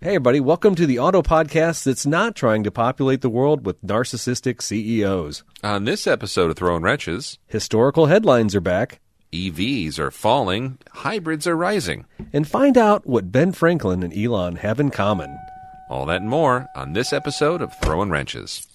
Hey, everybody. Welcome to the Auto Podcast that's not trying to populate the world with narcissistic CEOs. On this episode of Throwin Wrenches, historical headlines are back. EVs are falling, hybrids are rising. And find out what Ben Franklin and Elon have in common. All that and more on this episode of Throwin Wrenches.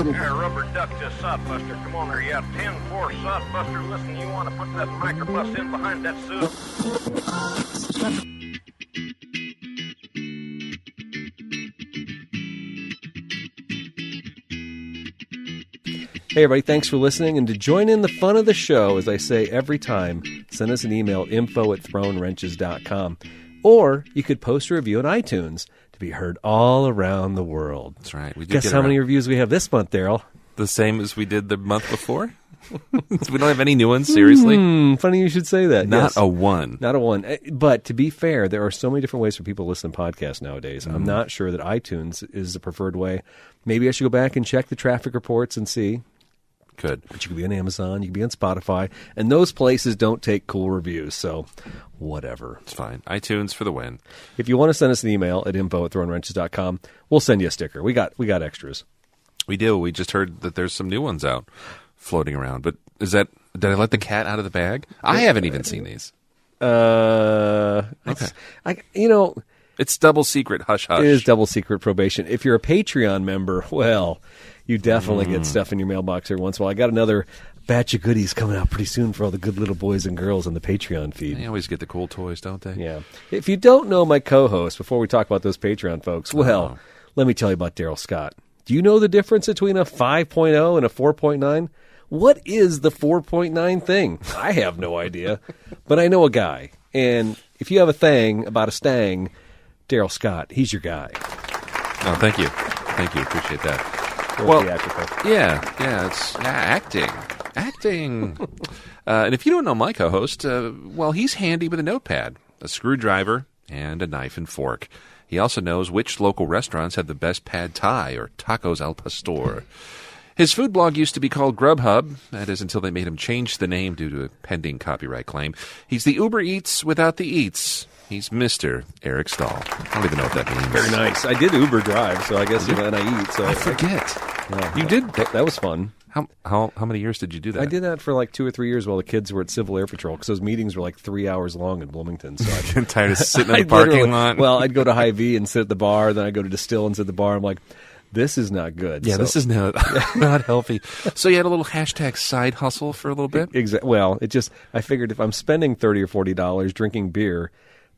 Here, rubber duck to sodbuster. Come on there, you have 10-4 sodbuster. Listen, you want to put that microbus in behind that suit? Hey, everybody. Thanks for listening. And to join in the fun of the show, as I say every time, send us an email, info@throwinwrenches.com. Or you could post a review on iTunes to be heard all around the world. That's right. We did Guess how many reviews we have this month, Daryl? The same as we did the month before? We don't have any new ones, seriously? Funny you should say that. Not Yes. a one. Not a one. But to be fair, there are so many different ways for people to listen to podcasts nowadays. I'm not sure that iTunes is the preferred way. Maybe I should go back and check the traffic reports and see. Good. But you could be on Amazon, you could be on Spotify, and those places don't take cool reviews, so whatever. It's fine. iTunes for the win. If you want to send us an email at info@throwinwrenches.com, we'll send you a sticker. We got extras. We do. We just heard that there's some new ones out floating around. But did I let the cat out of the bag? I haven't even seen these. Okay. It's double secret, hush hush. It is double secret probation. If you're a Patreon member, well, you definitely get stuff in your mailbox every once in a while. I got another batch of goodies coming out pretty soon for all the good little boys and girls on the Patreon feed. They always get the cool toys, don't they? Yeah. If you don't know my co-host, before we talk about those Patreon folks, well, let me tell you about Daryl Scott. Do you know the difference between a 5.0 and a 4.9? What is the 4.9 thing? I have no idea, but I know a guy. And if you have a thing about a stang, Daryl Scott, he's your guy. Oh, thank you. Thank you. Appreciate that. It's acting. And if you don't know my co-host, he's handy with a notepad, a screwdriver, and a knife and fork. He also knows which local restaurants have the best pad thai or tacos al pastor. His food blog used to be called Grubhub. That is until they made him change the name due to a pending copyright claim. He's the Uber Eats without the eats. He's Mr. Eric Stahl. I don't even know what that means. Very nice. I did Uber drive, so I guess and I eat. So I forget. Yeah, you did? That was fun. How many years did you do that? I did that for like 2 or 3 years while the kids were at Civil Air Patrol, because those meetings were like 3 hours long in Bloomington. So I'm tired of sitting in the parking lot. Well, I'd go to Hy-Vee and sit at the bar, then I'd go to Distill and sit at the bar. I'm like, this is not good. Yeah, this is not healthy. So you had a little hashtag side hustle for a little bit? Exactly. Well, I figured if I'm spending $30 or $40 drinking beer,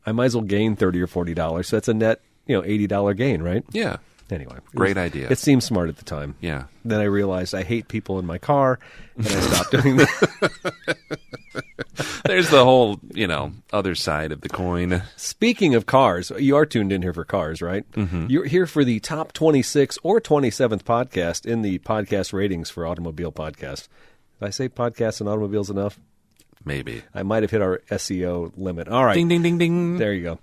I might as well gain $30 or $40. So that's a net, $80 gain, right? Yeah. Anyway. Great idea. It seemed smart at the time. Yeah. Then I realized I hate people in my car, and I stopped doing that. There's the whole, other side of the coin. Speaking of cars, you are tuned in here for cars, right? Mm-hmm. You're here for the top 26 or 27th podcast in the podcast ratings for automobile podcasts. Did I say podcasts and automobiles enough? Maybe. I might have hit our SEO limit. All right. Ding, ding, ding, ding. There you go.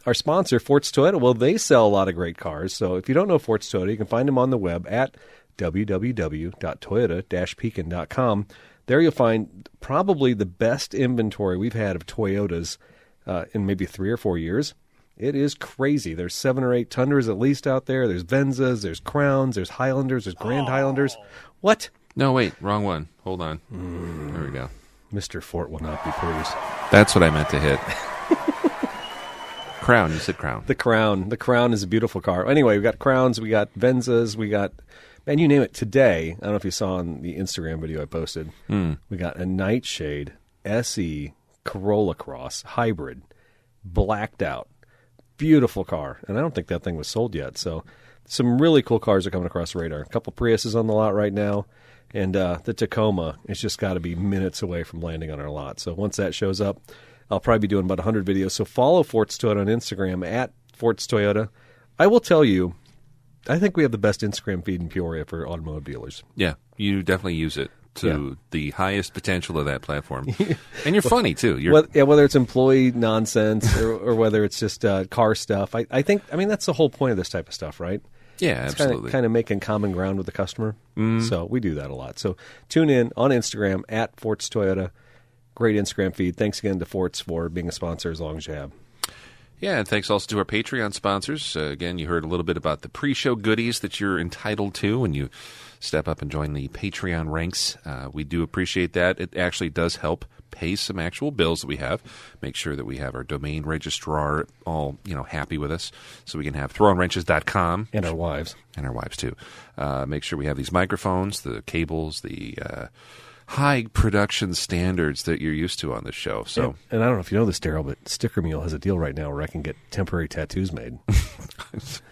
Our sponsor, Forts Toyota, well, they sell a lot of great cars. So if you don't know Forts Toyota, you can find them on the web at www.toyota-pekin.com. There you'll find probably the best inventory we've had of Toyotas in maybe 3 or 4 years. It is crazy. There's 7 or 8 Tundras at least out there. There's Venzas, there's Crowns, there's Highlanders, there's Grand Highlanders. What? No, wait. Wrong one. Hold on. There we go. Mr. Fort will not be pleased. That's what I meant to hit. Crown. You said Crown. The Crown. The Crown is a beautiful car. Anyway, we got Crowns, we got Venzas, we got, man, you name it. Today, I don't know if you saw on the Instagram video I posted, we got a Nightshade SE Corolla Cross Hybrid, blacked out. Beautiful car. And I don't think that thing was sold yet. So some really cool cars are coming across the radar. A couple Priuses on the lot right now. And the Tacoma, it's just got to be minutes away from landing on our lot. So once that shows up, I'll probably be doing about 100 videos. So follow Forts Toyota on Instagram at Forts Toyota. I will tell you, I think we have the best Instagram feed in Peoria for automotive dealers. Yeah, you definitely use it to the highest potential of that platform. And you're funny, too. Whether it's employee nonsense or whether it's just car stuff. I think that's the whole point of this type of stuff, right? Yeah, It's absolutely. kind of making common ground with the customer. So we do that a lot. So tune in on Instagram at Forts Toyota. Great Instagram feed. Thanks again to Forts for being a sponsor as long as you have. Yeah, and thanks also to our Patreon sponsors. Again, you heard a little bit about the pre-show goodies that you're entitled to when you step up and join the Patreon ranks. We do appreciate that. It actually does help pay some actual bills that we have. Make sure that we have our domain registrar all happy with us, so we can have throwinwrenches.com. And our wives. And our wives, too. Make sure we have these microphones, the cables, the high production standards that you're used to on this show. So, and I don't know if you know this, Daryl, but Sticker Mule has a deal right now where I can get temporary tattoos made.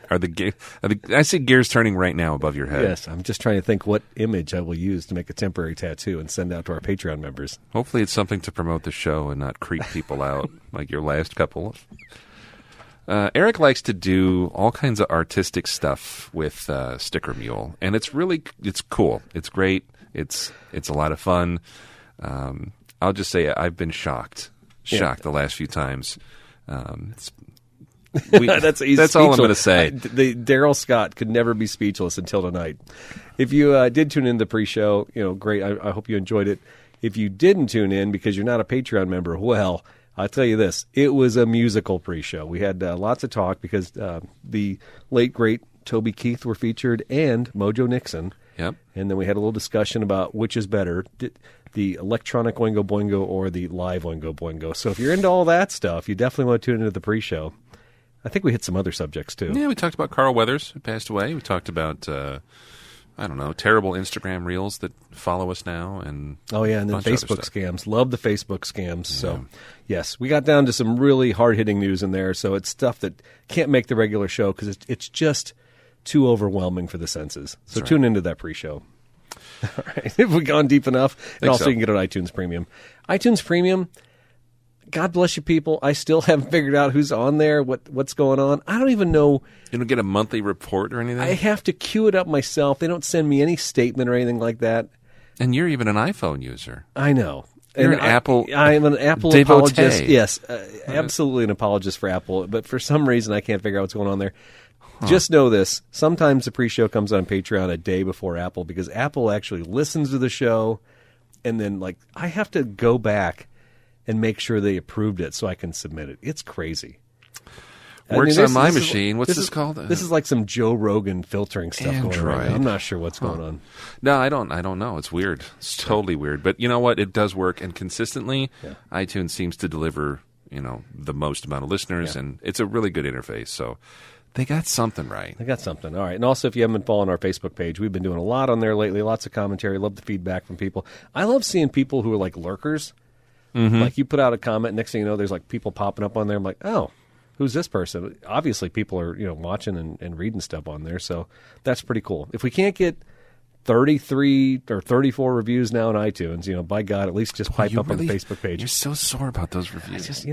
I see gears turning right now above your head. Yes, I'm just trying to think what image I will use to make a temporary tattoo and send out to our Patreon members. Hopefully it's something to promote the show and not creep people out like your last couple. Eric likes to do all kinds of artistic stuff with Sticker Mule, and it's cool. It's great. It's a lot of fun. I'll just say I've been shocked the last few times. That's all I'm going to say. Daryl Scott could never be speechless until tonight. If you did tune in the pre-show, great. I hope you enjoyed it. If you didn't tune in because you're not a Patreon member, well, I'll tell you this. It was a musical pre-show. We had lots of talk because the late, great Toby Keith were featured and Mojo Nixon. Yep. And then we had a little discussion about which is better, the electronic Oingo Boingo or the live Oingo Boingo. So if you're into all that stuff, you definitely want to tune into the pre-show. I think we hit some other subjects, too. Yeah, we talked about Carl Weathers, who passed away. We talked about, terrible Instagram reels that follow us now. And and then Facebook scams. Love the Facebook scams. Yeah. So, yes, we got down to some really hard-hitting news in there. So it's stuff that can't make the regular show because it's just too overwhelming for the senses. So tune into that pre-show. All right. Have we gone deep enough? And also you can get it on iTunes Premium. iTunes Premium, God bless you people. I still haven't figured out who's on there, what's going on. I don't even know. You don't get a monthly report or anything? I have to queue it up myself. They don't send me any statement or anything like that. And you're even an iPhone user. I know. You're an Apple I am an Apple devotee. Apologist. Yes, absolutely an apologist for Apple. But for some reason, I can't figure out what's going on there. Just know this. Sometimes the pre-show comes on Patreon a day before Apple because Apple actually listens to the show. And then, I have to go back and make sure they approved it so I can submit it. It's crazy. Works on my machine. What's this called? This is like some Joe Rogan filtering stuff going on right now. I'm not sure what's going on. No, I don't know. It's weird. It's totally weird. But you know what? It does work, and consistently, iTunes seems to deliver, the most amount of listeners, and it's a really good interface. So they got something right. They got something. All right. And also, if you haven't been following our Facebook page, we've been doing a lot on there lately, lots of commentary. Love the feedback from people. I love seeing people who are like lurkers. Mm-hmm. Like you put out a comment, next thing you know, there's people popping up on there. I'm like, oh, who's this person? Obviously, people are watching and reading stuff on there, so that's pretty cool. If we can't get 33 or 34 reviews now on iTunes, by God, at least just pipe up on the Facebook page. You're so sore about those reviews.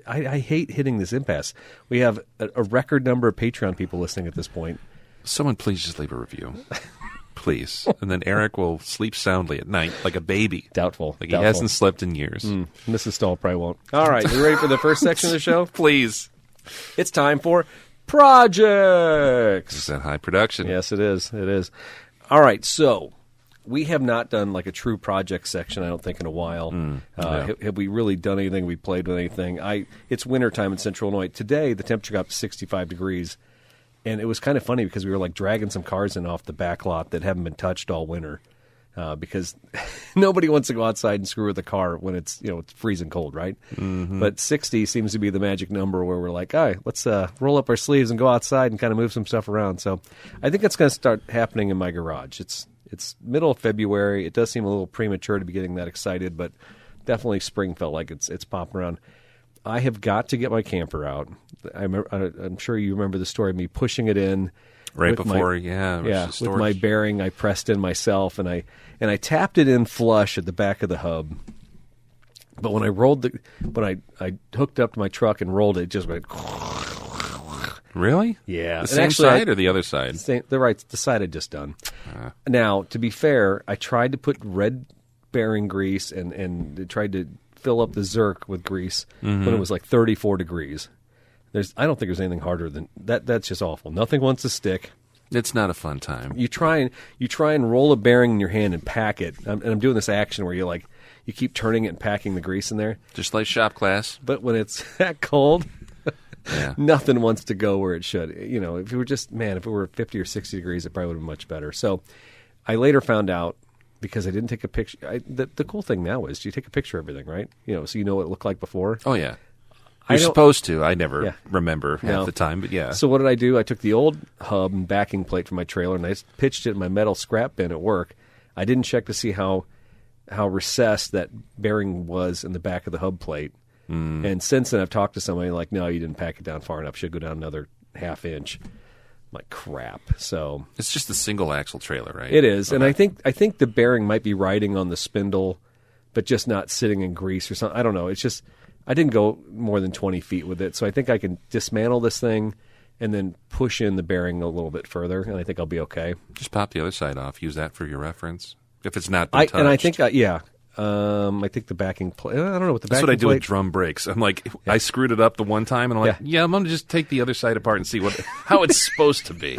I hate hitting this impasse. We have a record number of Patreon people listening at this point. Someone please just leave a review. Please. And then Eric will sleep soundly at night like a baby. Doubtful. He hasn't slept in years. Mrs. Stahl probably won't. All right. You ready for the first section of the show? Please. It's time for projects. Is that high production? Yes, it is. It is. All right. So we have not done a true project section, I don't think, in a while. Have we really done anything? Have we played with anything? It's wintertime in Central Illinois. Today, the temperature got up to 65 degrees. And it was kind of funny because we were dragging some cars in off the back lot that haven't been touched all winter because nobody wants to go outside and screw with a car when it's it's freezing cold, right? Mm-hmm. But 60 seems to be the magic number where we're like, all right, let's roll up our sleeves and go outside and kind of move some stuff around. So I think it's going to start happening in my garage. It's middle of February. It does seem a little premature to be getting that excited, but definitely spring felt like it's popping around. I have got to get my camper out. I'm sure you remember the story of me pushing it in right before, with my bearing. I pressed in myself, and I tapped it in flush at the back of the hub. But when I hooked up to my truck and rolled it, it just went. Really? Yeah. The same side or the other side? The side I'd just done. Now, to be fair, I tried to put red bearing grease and tried to fill up the Zerk with grease when it was 34 degrees. I don't think there's anything harder than that. That's just awful. Nothing wants to stick. It's not a fun time. You try and roll a bearing in your hand and pack it. And I'm doing this action where you keep turning it and packing the grease in there. Just like shop class. But when it's that cold, Yeah. nothing wants to go where it should. You know, if it were 50 or 60 degrees, it probably would have been much better. So I later found out, because I didn't take a picture. The cool thing now is you take a picture of everything, right? You know, so you know what it looked like before. Oh, yeah. You're supposed to. I never remember half the time, but yeah. So what did I do? I took the old hub and backing plate from my trailer, and I just pitched it in my metal scrap bin at work. I didn't check to see how recessed that bearing was in the back of the hub plate. And since then, I've talked to somebody like, no, you didn't pack it down far enough. Should go down another half inch. I'm like, crap. So It's just a single axle trailer, right? it is, Okay. and I think the bearing might be riding on the spindle, but just not sitting in grease or something. I don't know. It's just I didn't go more than 20 feet with it, so I think I can dismantle this thing and then push in the bearing a little bit further, and I think I'll be okay. Just pop the other side off. Use that for your reference. If it's not been touched. And I think, I think the backing plate. I don't know what the That's backing what I do plate. with drum brakes. I'm like, I screwed it up the one time, and I'm like, I'm going to just take the other side apart and see how it's supposed to be.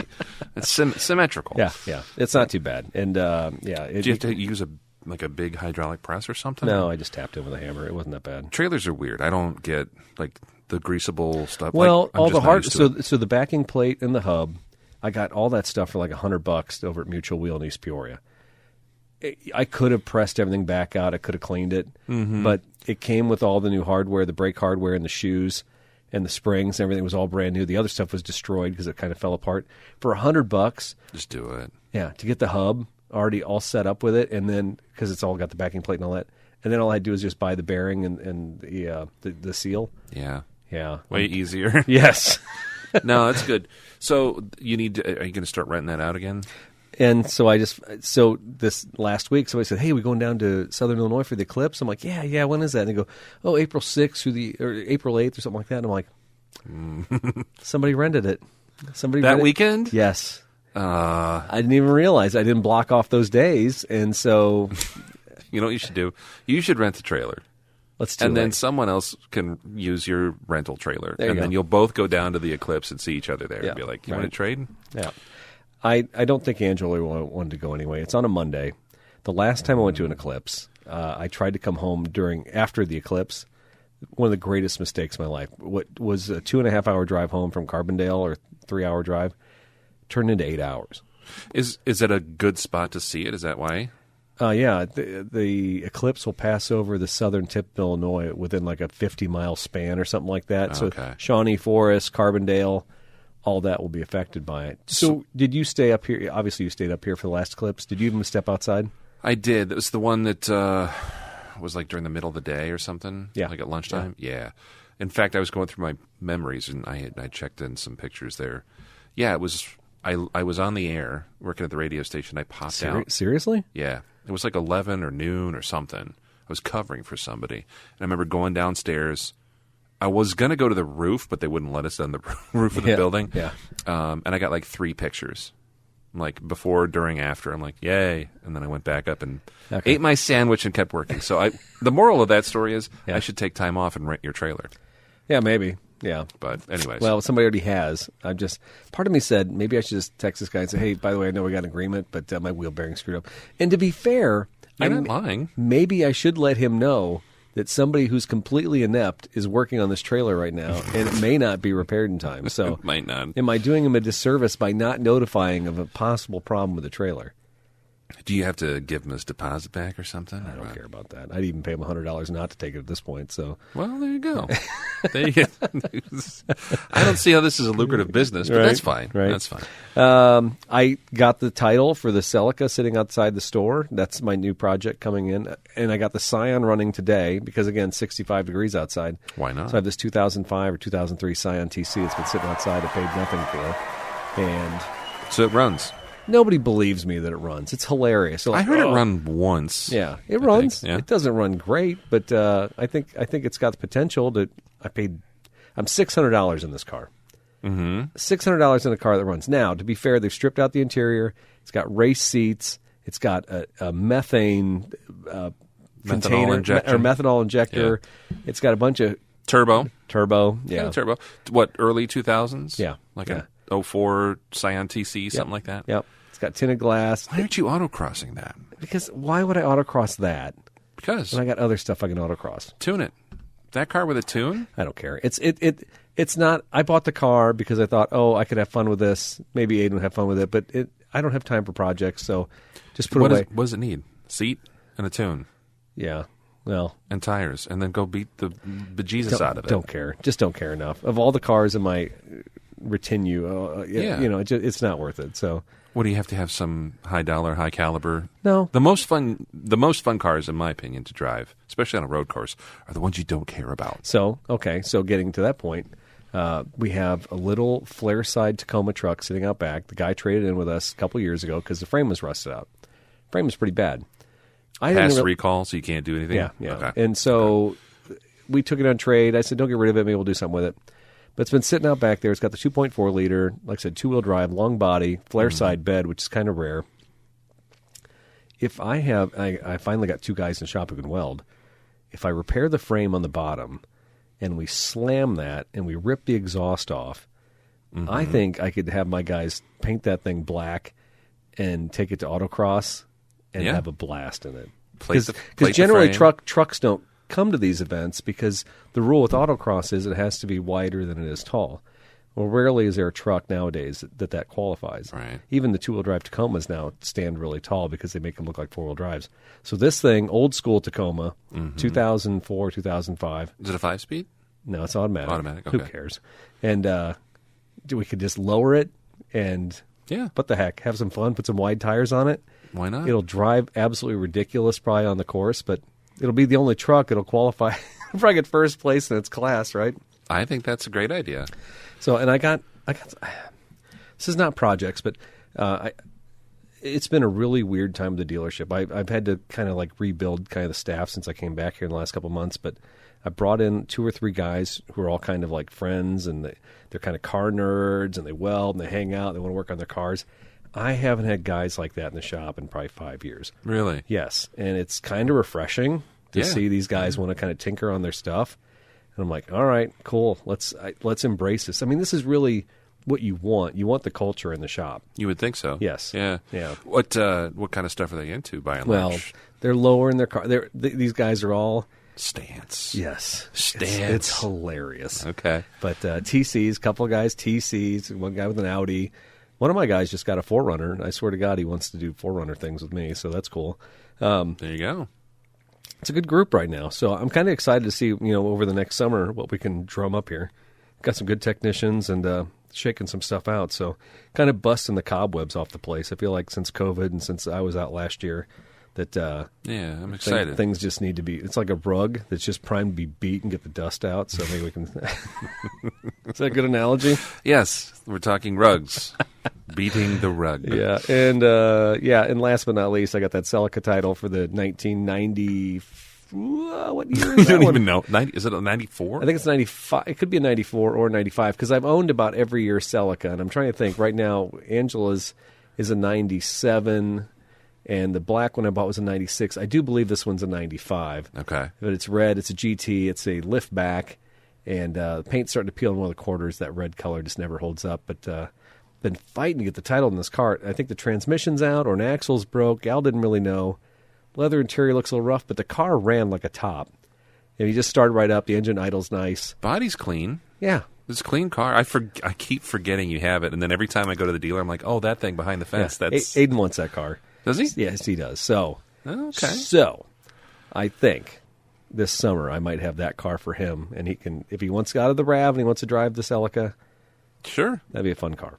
It's symmetrical. Yeah, it's not too bad. And Do you have to use a big hydraulic press or something? No, I just tapped it with a hammer. It wasn't that bad. Trailers are weird. I don't get like the greasable stuff. Well, I'm all just the not hard. used to it. So the backing plate and the hub, I got all that stuff for like $100 over at Mutual Wheel in East Peoria. I could have pressed everything back out. I could have cleaned it, but it came with all the new hardware, the brake hardware, and the shoes, and the springs. Everything was all brand new. The other stuff was destroyed because it kind of fell apart. For $100, Just do it. yeah, to get the hub already all set up with it, and then because it's all got the backing plate and all that, and then all I do is just buy the bearing and the seal. Yeah. Yeah, Way easier. yes. No, that's good. So are you going to start renting that out again? And so this last week, somebody said, "Hey, we going down to Southern Illinois for the eclipse?" I'm like, "Yeah. When is that?" And they go, "Oh, April 6th or April 8th or something like that." And I'm like, "Somebody rented it. Somebody That rented-" weekend? Yes. I didn't even realize I didn't block off those days, and so You know what you should do? You should rent the trailer. let's do it. And then someone else can use your rental trailer. There you And go. then you'll both go down to the eclipse and see each other there Yeah, and be like, you right. want to trade? Yeah. I don't think Angela wanted to go anyway. It's on a Monday. The last time I went to an eclipse, I tried to come home after the eclipse. One of the greatest mistakes of my life. What was a 2.5-hour drive home from Carbondale, or 3-hour drive, turned into 8 hours. Is it a good spot to see it? Is that why? Yeah, the eclipse will pass over the southern tip of Illinois within like a 50-mile span or something like that. Okay. So Shawnee Forest, Carbondale, all that will be affected by it. So did you stay up here? Obviously, you stayed up here for the last eclipse. Did you even step outside? I did. It was the one that was like during the middle of the day or something. Yeah. Like at lunchtime. Yeah. In fact, I was going through my memories and I checked in some pictures there. Yeah, it was. I was on the air working at the radio station. I popped out. Seriously? Yeah. It was like 11 or noon or something. I was covering for somebody. And I remember going downstairs. I was going to go to the roof, but they wouldn't let us on the roof of the building. Yeah. And I got like 3 pictures. Like before, during, after. I'm like, yay. And then I went back up and ate my sandwich and kept working. So the moral of that story is I should take time off and rent your trailer. Yeah, maybe. Yeah. But anyways. Well, somebody already has. Part of me said, maybe I should just text this guy and say, hey, by the way, I know we got an agreement, but my wheel bearing screwed up. And to be fair, You're not lying. Maybe I should let him know that somebody who's completely inept is working on this trailer right now, and it may not be repaired in time. So Might not. am I doing him a disservice by not notifying of a possible problem with the trailer? Do you have to give him his deposit back or something? I don't care about that. I'd even pay him $100 not to take it at this point. So Well, there you go. There you go. I don't see how this is a lucrative business, but that's fine. Right. That's fine. I got the title for the Celicas sitting outside the store. That's my new project coming in. And I got the Scion running today because, again, 65 degrees outside. Why not? So I have this 2005 or 2003 Scion TC that's been sitting outside I paid nothing for. And So it runs. nobody believes me that it runs. It's hilarious. They're I like, heard "Oh." it run once. Yeah, it runs. think, yeah. It doesn't run great, but I think it's got the potential to. I'm $600 in this car. Mm-hmm. $600 in a car that runs. Now, to be fair, they've stripped out the interior. It's got race seats. It's got a methane container injection. or methanol injector. Yeah. It's got a bunch of Turbo. turbo. Yeah, Turbo. What, early 2000s? Yeah. Like yeah. 04 Scion TC, something like that? Yep. It's got tinted glass. Why aren't you autocrossing that? Because why would I autocross that? Because when I got other stuff I can autocross. Tune it. That car with a tune? I don't care. It's not. I bought the car because I thought, I could have fun with this. Maybe Aiden would have fun with it, but I don't have time for projects, so just put it away. What does it need? Seat and a tune. Yeah. Well, and tires, and then go beat the bejesus out of it. Don't care. Just don't care enough. Of all the cars in my retinue, it's not worth it. So, what do you have to have some high dollar, high caliber? No. The most fun cars, in my opinion, to drive, especially on a road course, are the ones you don't care about. So getting to that point, we have a little flare side Tacoma truck sitting out back. The guy traded in with us a couple years ago because the frame was rusted out. Frame was pretty bad. Past recall, so you can't do anything? Yeah. Okay. And so we took it on trade. I said, don't get rid of it. Maybe we'll do something with it. But it's been sitting out back there. It's got the 2.4 liter, like I said, two-wheel drive, long body, flare side bed, which is kind of rare. If I finally got two guys in the shop who can weld. If I repair the frame on the bottom and we slam that and we rip the exhaust off, I think I could have my guys paint that thing black and take it to autocross and have a blast in it. Because generally trucks don't come to these events because the rule with autocross is it has to be wider than it is tall. Well, rarely is there a truck nowadays that qualifies. Right. Even the two-wheel drive Tacomas now stand really tall because they make them look like four-wheel drives. So this thing, old school Tacoma, 2004, 2005. Is it a 5-speed? No, it's automatic. Okay. Who cares? And we could just lower it and what the heck, have some fun, put some wide tires on it. Why not? It'll drive absolutely ridiculous probably on the course, but it'll be the only truck that'll qualify. Probably get first place in its class, right? I think that's a great idea. So, and I got. This is not projects, but it's been a really weird time at the dealership. I've had to kind of like rebuild kind of the staff since I came back here in the last couple of months, but I brought in 2 or 3 guys who are all kind of like friends, and they're kind of car nerds, and they weld, and they hang out, and they want to work on their cars. I haven't had guys like that in the shop in probably 5 years. Really? Yes. And it's kind of refreshing to see these guys want to kind of tinker on their stuff. And I'm like, all right, cool. Let's embrace this. I mean, this is really what you want. You want the culture in the shop. You would think so. Yes. Yeah. Yeah. What kind of stuff are they into, by and large? Well, they're lower in their car. These guys are all... Stance. Yes. Stance. It's hilarious. Okay. But TCs, couple of guys, TCs, one guy with an Audi. One of my guys just got a 4Runner. I swear to God, he wants to do 4Runner things with me, so that's cool. There you go. It's a good group right now, so I'm kind of excited to see, over the next summer what we can drum up here. Got some good technicians and shaking some stuff out, so kind of busting the cobwebs off the place. I feel like since COVID and since I was out last year, that I'm excited. Things just need to be. It's like a rug that's just primed to be beat and get the dust out. So maybe we can. Is that a good analogy? Yes, we're talking rugs, beating the rug. Yeah, and last but not least, I got that Celica title for the 1990. What year is you that don't one? even know. Is it a 94? I think it's 95. It could be a 94 or 95 because I've owned about every year Celica, and I'm trying to think right now. Angela's is a 97. And the black one I bought was a 96. I do believe this one's a 95. Okay. But it's red. It's a GT. It's a lift back. And the paint's starting to peel in one of the quarters. That red color just never holds up. But been fighting to get the title in this car. I think the transmission's out or an axle's broke. Al didn't really know. Leather interior looks a little rough, but the car ran like a top. And you just started right up. The engine idle's nice. Body's clean. Yeah. It's a clean car. I keep forgetting you have it. And then every time I go to the dealer, I'm like, oh, that thing behind the fence. Yeah. That's Aiden wants that car. Does he? Yes, he does. So, okay. So, I think this summer I might have that car for him, and he can, if he wants to get out of the RAV and he wants to drive the Celica, sure, that'd be a fun car.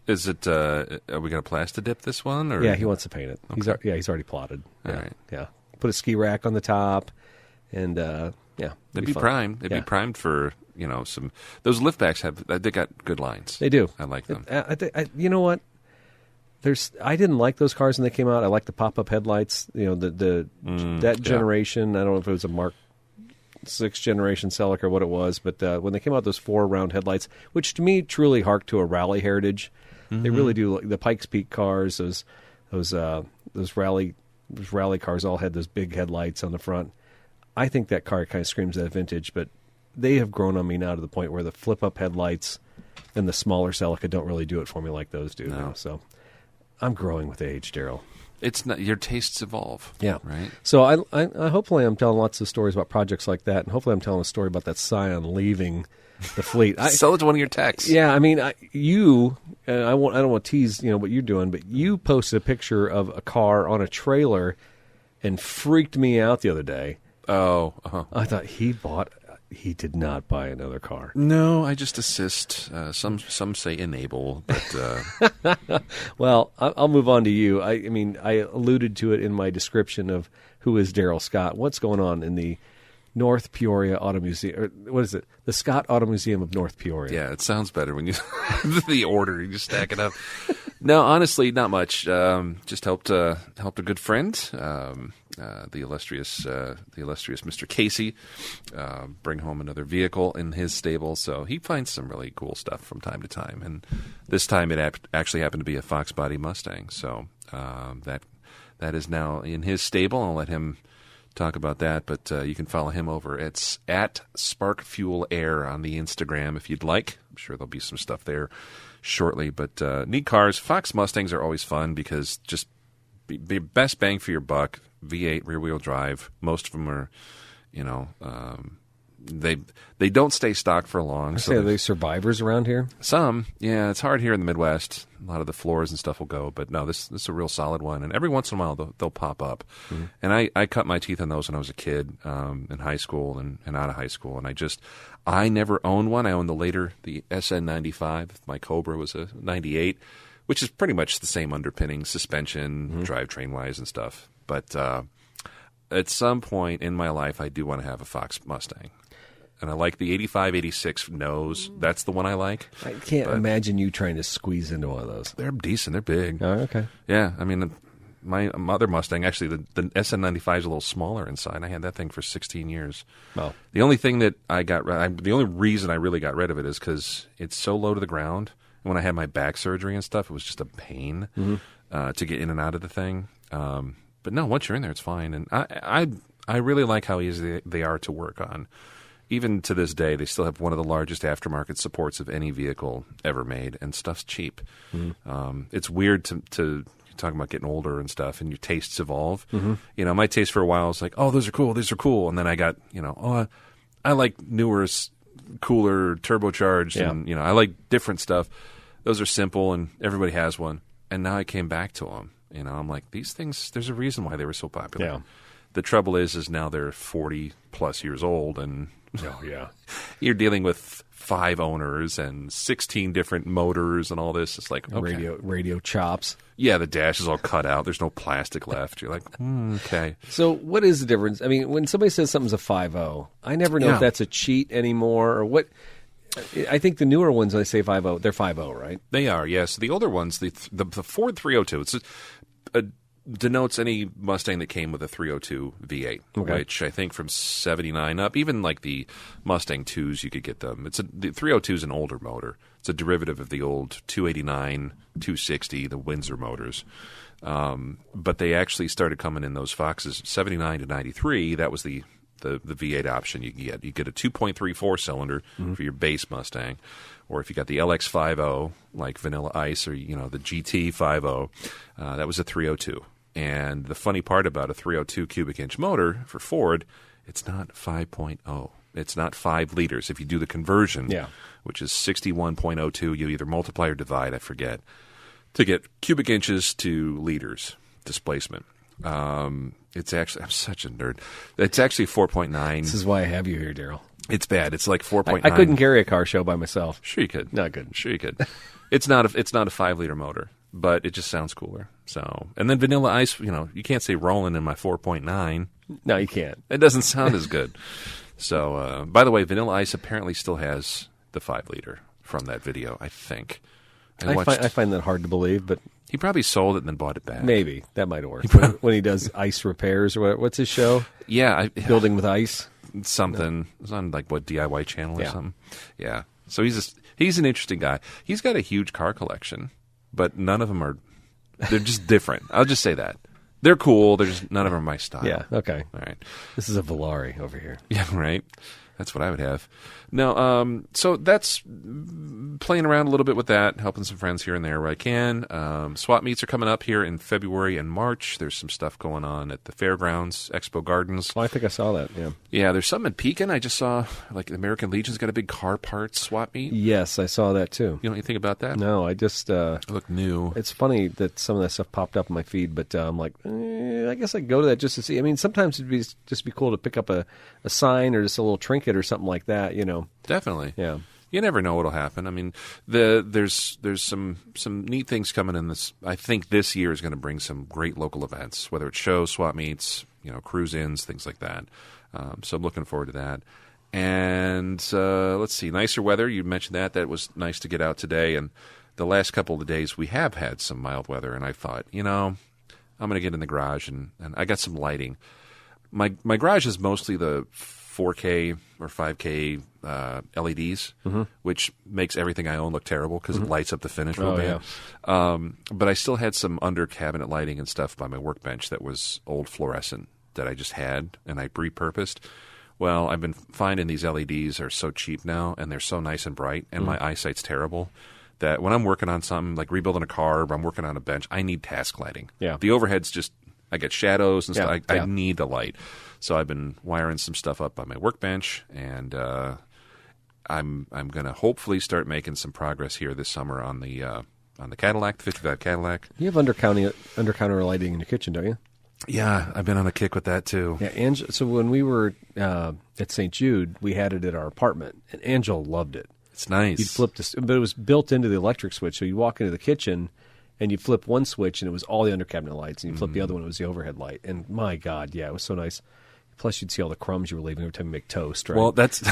Is it? Are we going to plasti dip this one? Or? Yeah, he wants to paint it. Okay. He's already plotted. All yeah, right. Yeah, put a ski rack on the top, and it'd be primed. It'd be primed for some. Those liftbacks they got good lines. They do. I like them. You know what? I didn't like those cars when they came out. I like the pop-up headlights. That generation. I don't know if it was a Mark 6 generation Celica or what it was, but when they came out, those 4 round headlights, which to me truly hark to a rally heritage. They really do. The Pikes Peak cars, those rally cars all had those big headlights on the front. I think that car kind of screams that vintage, but they have grown on me now to the point where the flip-up headlights and the smaller Celica don't really do it for me like those do now. So I'm growing with age, Daryl. It's not, your tastes evolve. Yeah. Right? So I hopefully I'm telling lots of stories about projects like that, and hopefully I'm telling a story about that Scion leaving the fleet. Sell it to one of your techs. Yeah, I mean, I don't want to tease, what you're doing, but you posted a picture of a car on a trailer and freaked me out the other day. Oh, uh-huh. I thought he did not buy another car. No, I just assist. Some say enable, but well, I'll move on to you. I mean, I alluded to it in my description of who is Daryl Scott. What's going on in the North Peoria Auto Museum? Or what is it? The Scott Auto Museum of North Peoria. Yeah, it sounds better when you the order you just stack it up. No, honestly, not much. Just helped a good friend, the illustrious Mr. Casey, bring home another vehicle in his stable. So he finds some really cool stuff from time to time, and this time it actually happened to be a Fox Body Mustang. So that is now in his stable. I'll let him talk about that, but you can follow him over. It's at Spark Fuel Air on the Instagram if you'd like. I'm sure there'll be some stuff there shortly, but neat cars. Fox Mustangs are always fun because just the best bang for your buck. V8 rear-wheel drive. Most of them are, they don't stay stock for long. So are they survivors around here? Some, yeah. It's hard here in the Midwest. A lot of the floors and stuff will go, but no, this is a real solid one. And every once in a while they'll pop up. Mm-hmm. And I cut my teeth on those when I was a kid in high school and out of high school. And I never owned one. I owned the SN95. My Cobra was a 98, which is pretty much the same underpinning, suspension, drivetrain-wise and stuff. But at some point in my life, I do want to have a Fox Mustang. And I like the 85, 86 nose. That's the one I like. I can't imagine you trying to squeeze into one of those. They're decent. They're big. Oh, okay. Yeah. I mean, my other Mustang, actually, the SN95 is a little smaller inside. I had that thing for 16 years. Wow. The only thing that the only reason I really got rid of it is because it's so low to the ground. And when I had my back surgery and stuff, it was just a pain to get in and out of the thing. But no, once you're in there, it's fine. And I really like how easy they are to work on. Even to this day, they still have one of the largest aftermarket supports of any vehicle ever made, and stuff's cheap. Mm-hmm. It's weird to talk about getting older and stuff, and your tastes evolve. Mm-hmm. My taste for a while was like, oh, those are cool, and then I got, I like newer, cooler, turbocharged, and I like different stuff. Those are simple, and everybody has one. And now I came back to them. I'm like, these things, there's a reason why they were so popular. Yeah. The trouble is now they're 40-plus years old, and you're dealing with 5 owners and 16 different motors and all this. It's like, okay. Radio chops. Yeah, the dash is all cut out. There's no plastic left. You're like, okay. So what is the difference? I mean, when somebody says something's a 5.0, I never know if that's a cheat anymore or what. I think the newer ones, when they say 5.0, they're 5.0, right? They are, yes. The older ones, the Ford 302, denotes any Mustang that came with a 302 V8, which I think from 79 up, even like the Mustang 2s, you could get them. The 302 is an older motor. It's a derivative of the old 289, 260, the Windsor motors. But they actually started coming in those Foxes 79 to 93. That was the V8 option you get. You get a 2.34 cylinder for your base Mustang, or if you got the LX50 like Vanilla Ice or the GT 50, that was a 302. And the funny part about a 302 cubic inch motor for Ford, it's not 5.0. It's not 5 liters. If you do the conversion, which is 61.02, you either multiply or divide, I forget, to get cubic inches to liters displacement. It's actually, I'm such a nerd. It's actually 4.9. This is why I have you here, Daryl. It's bad. It's like 4.9. I couldn't carry a car show by myself. Sure you could. No, I couldn't. Sure you could. It's not a 5-liter motor, but it just sounds cooler. So, and then Vanilla Ice, you can't say rolling in my 4.9. No, you can't. It doesn't sound as good. So, by the way, Vanilla Ice apparently still has the 5-liter from that video, I think. I find that hard to believe, but he probably sold it and then bought it back. Maybe. That might work. When he does ice repairs or what's his show? Yeah. Building with ice? Something. No. It's on like DIY channel or something. Yeah. So he's an interesting guy. He's got a huge car collection, but none of them they're just different. I'll just say that. They're cool. None of them are my style. Yeah. Okay. All right. This is a Volare over here. Yeah. Right. That's what I would have. No, so that's playing around a little bit with that, helping some friends here and there where I can. Swap meets are coming up here in February and March. There's some stuff going on at the Fairgrounds, Expo Gardens. Oh, I think I saw that, yeah. Yeah, there's something in Pekin. I just saw, like, the American Legion's got a big car parts swap meet. Yes, I saw that too. You know anything about that? No, I just... It looked new. It's funny that some of that stuff popped up in my feed, but I'm like, I guess I go to that just to see. I mean, sometimes it'd be cool to pick up a sign or just a little trinket or something like that, you know. Definitely. Yeah. You never know what'll happen. I mean, there's some neat things coming in this. I think this year is going to bring some great local events, whether it's shows, swap meets, cruise-ins, things like that. So I'm looking forward to that. And let's see, nicer weather. You mentioned that. That was nice to get out today. And the last couple of days we have had some mild weather. And I thought, I'm going to get in the garage and I got some lighting. My garage is mostly the 4K or 5K LEDs, which makes everything I own look terrible because it lights up the finish real bad. Yeah. But I still had some under cabinet lighting and stuff by my workbench that was old fluorescent that I just had and I repurposed. Well, I've been finding these LEDs are so cheap now and they're so nice and bright and my eyesight's terrible that when I'm working on something like rebuilding a car or I'm working on a bench, I need task lighting. Yeah. The overhead's just, I get shadows and stuff. Yeah. I need the light. So I've been wiring some stuff up by my workbench, and I'm going to hopefully start making some progress here this summer on the Cadillac, the 55 Cadillac. You have under-counter lighting in your kitchen, don't you? Yeah, I've been on a kick with that too. Yeah, so when we were at St. Jude, we had it at our apartment, and Angela loved it. It's nice. You'd flip this, but it was built into the electric switch, so you walk into the kitchen, and you flip one switch, and it was all the under-cabinet lights, and you flip the other one, it was the overhead light. And my God, yeah, it was so nice. Plus, you'd see all the crumbs you were leaving every time you make toast, right? Well, that's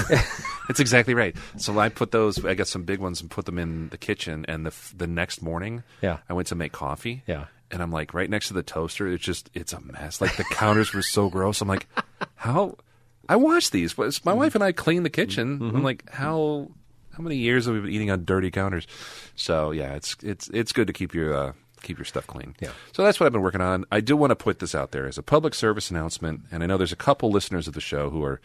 exactly right. So I put those, I got some big ones and put them in the kitchen, and the next morning, I went to make coffee. Yeah. And I'm like, right next to the toaster, it's a mess. Like, the counters were so gross. I'm like, how? I wash these. My wife and I clean the kitchen. I'm like, how many years have we been eating on dirty counters? So, yeah, it's good to keep your stuff clean. Yeah. So that's what I've been working on. I do want to put this out there as a public service announcement, and I know there's a couple listeners of the show who are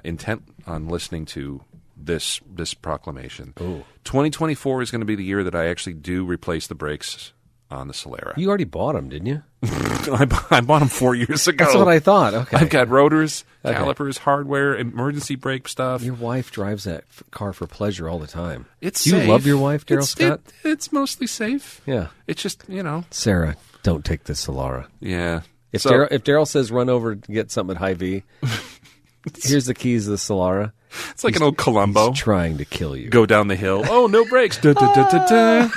intent on listening to this proclamation. Ooh. 2024 is going to be the year that I actually do replace the brakes on the Solara. You already bought them, didn't you? I bought them 4 years ago. That's what I thought. Okay. I've got rotors, calipers, hardware, emergency brake stuff. Your wife drives that car for pleasure all the time. It's Do safe. you love your wife, Daryl Scott? It's mostly safe. Yeah. It's just, Sarah, don't take this Solara. Yeah. If Daryl says run over to get something at Hy-Vee, here's the keys to the Solara. It's like an old Columbo. He's trying to kill you. Go down the hill. Oh, no brakes. Da, da, da, da, da.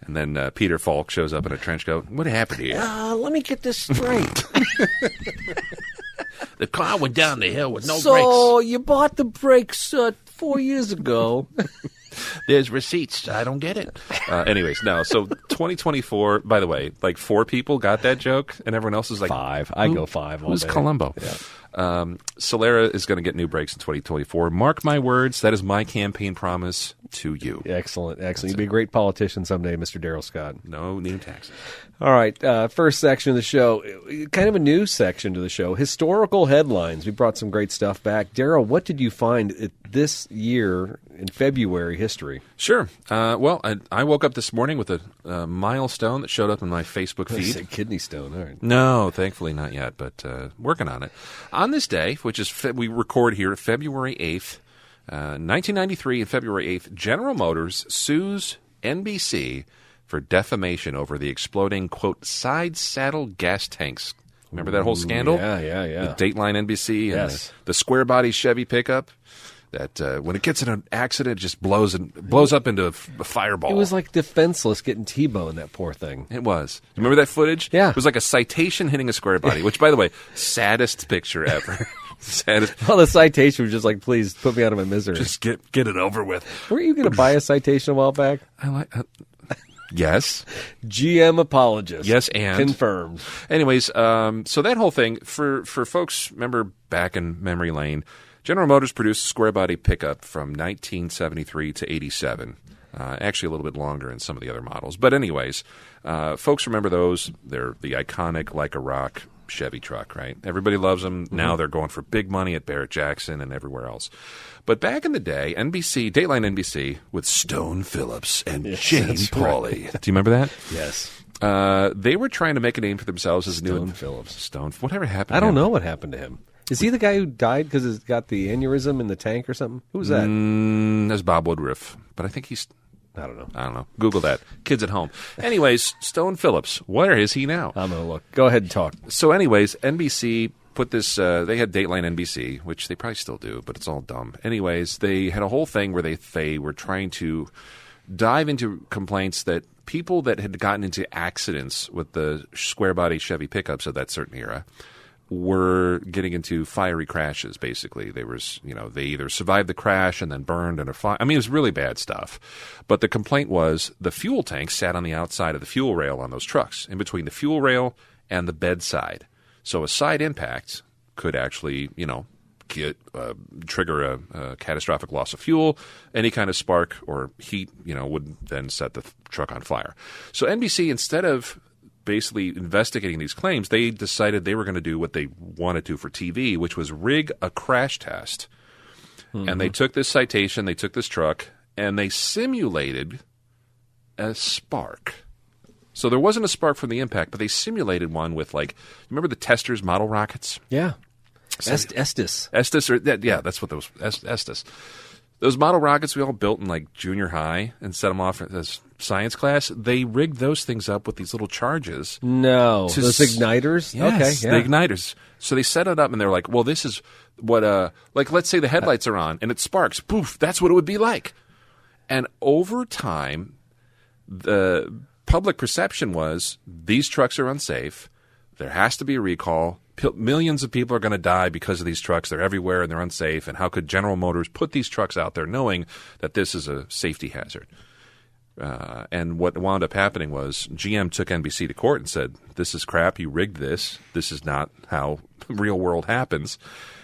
And then Peter Falk shows up in a trench coat. What happened here? Let me get this straight. The car went down the hill with no brakes. So you bought the brakes 4 years ago. There's receipts. I don't get it. Anyways, no. So 2024, by the way, like 4 people got that joke, and everyone else is like 5. I go 5 all Who's day. Columbo? Yeah. Solara is going to get new brakes in 2024. Mark my words. That is my campaign promise to you. Excellent. You'll be a great politician someday, Mr. Daryl Scott. No new taxes. All right. First section of the show, kind of a new section to the show, historical headlines. We brought some great stuff back. Daryl, what did you find this year in February history? Sure. Well, I woke up this morning with a milestone that showed up in my Facebook I feed. said kidney stone. All right. No, thankfully not yet, but working on it. On this day, which is we record here February 8th, 1993, and February 8th, General Motors sues NBC for defamation over the exploding, quote, side saddle gas tanks. Remember that whole scandal? Yeah. The Dateline NBC and Yes. the square body Chevy pickup that when it gets in an accident, it just blows up into a fireball. It was like defenseless getting T-boned, that poor thing. It was. Remember that footage? Yeah. It was like a citation hitting a square body, which, by the way, saddest picture ever. Saddest. Well, the citation was just like, please put me out of my misery. Just get it over with. Weren't you going to buy a citation a while back? I like. Yes. GM apologist. Yes, and confirmed. Anyways, so that whole thing for folks, remember back in memory lane, General Motors produced a square body pickup from 1973 to 87. Actually, a little bit longer in some of the other models. But anyways, folks remember those. They're the iconic, like a rock Chevy truck, right? Everybody loves them. Now they're going for big money at Barrett-Jackson and everywhere else. But back in the day, NBC, Dateline NBC, with Stone Phillips and Jane Pauley. Do you remember that? Yes. They were trying to make a name for themselves as Stone Phillips. Stone. Whatever happened? I don't know what happened to him. Is he the guy who died because he's got the aneurysm in the tank or something? Who was that? That's Bob Woodruff. But I think he's... I don't know. I don't know. Google that. Kids at home. Anyways, Stone Phillips. Where is he now? I'm going to look. Go ahead and talk. So anyways, NBC put this, they had Dateline NBC, which they probably still do, but it's all dumb. Anyways, they had a whole thing where they were trying to dive into complaints that people that had gotten into accidents with the square-body Chevy pickups of that certain era were getting into fiery crashes, basically. They either survived the crash and then burned in a fire. I mean, it was really bad stuff. But the complaint was the fuel tank sat on the outside of the fuel rail on those trucks, in between the fuel rail and the bedside. So a side impact could actually, trigger a catastrophic loss of fuel. Any kind of spark or heat, would then set the truck on fire. So NBC, instead of basically investigating these claims, they decided they were going to do what they wanted to for TV, which was rig a crash test. Mm-hmm. And they took this citation, they took this truck, and they simulated a spark. So there wasn't a spark from the impact, but they simulated one with, remember the Testers model rockets? Yeah. Estes. That's what those, Estes. Those model rockets we all built in junior high and set them off as science class, they rigged those things up with these little charges. No. Those igniters? Yes, okay, yeah. The igniters. So they set it up and they're like, well, this is what, let's say the headlights are on and it sparks. Poof, that's what it would be like. And over time, the public perception was these trucks are unsafe. There has to be a recall. Millions of people are going to die because of these trucks. They're everywhere and they're unsafe. And how could General Motors put these trucks out there knowing that this is a safety hazard? And what wound up happening was GM took NBC to court and said, this is crap. You rigged this. This is not how real world happens.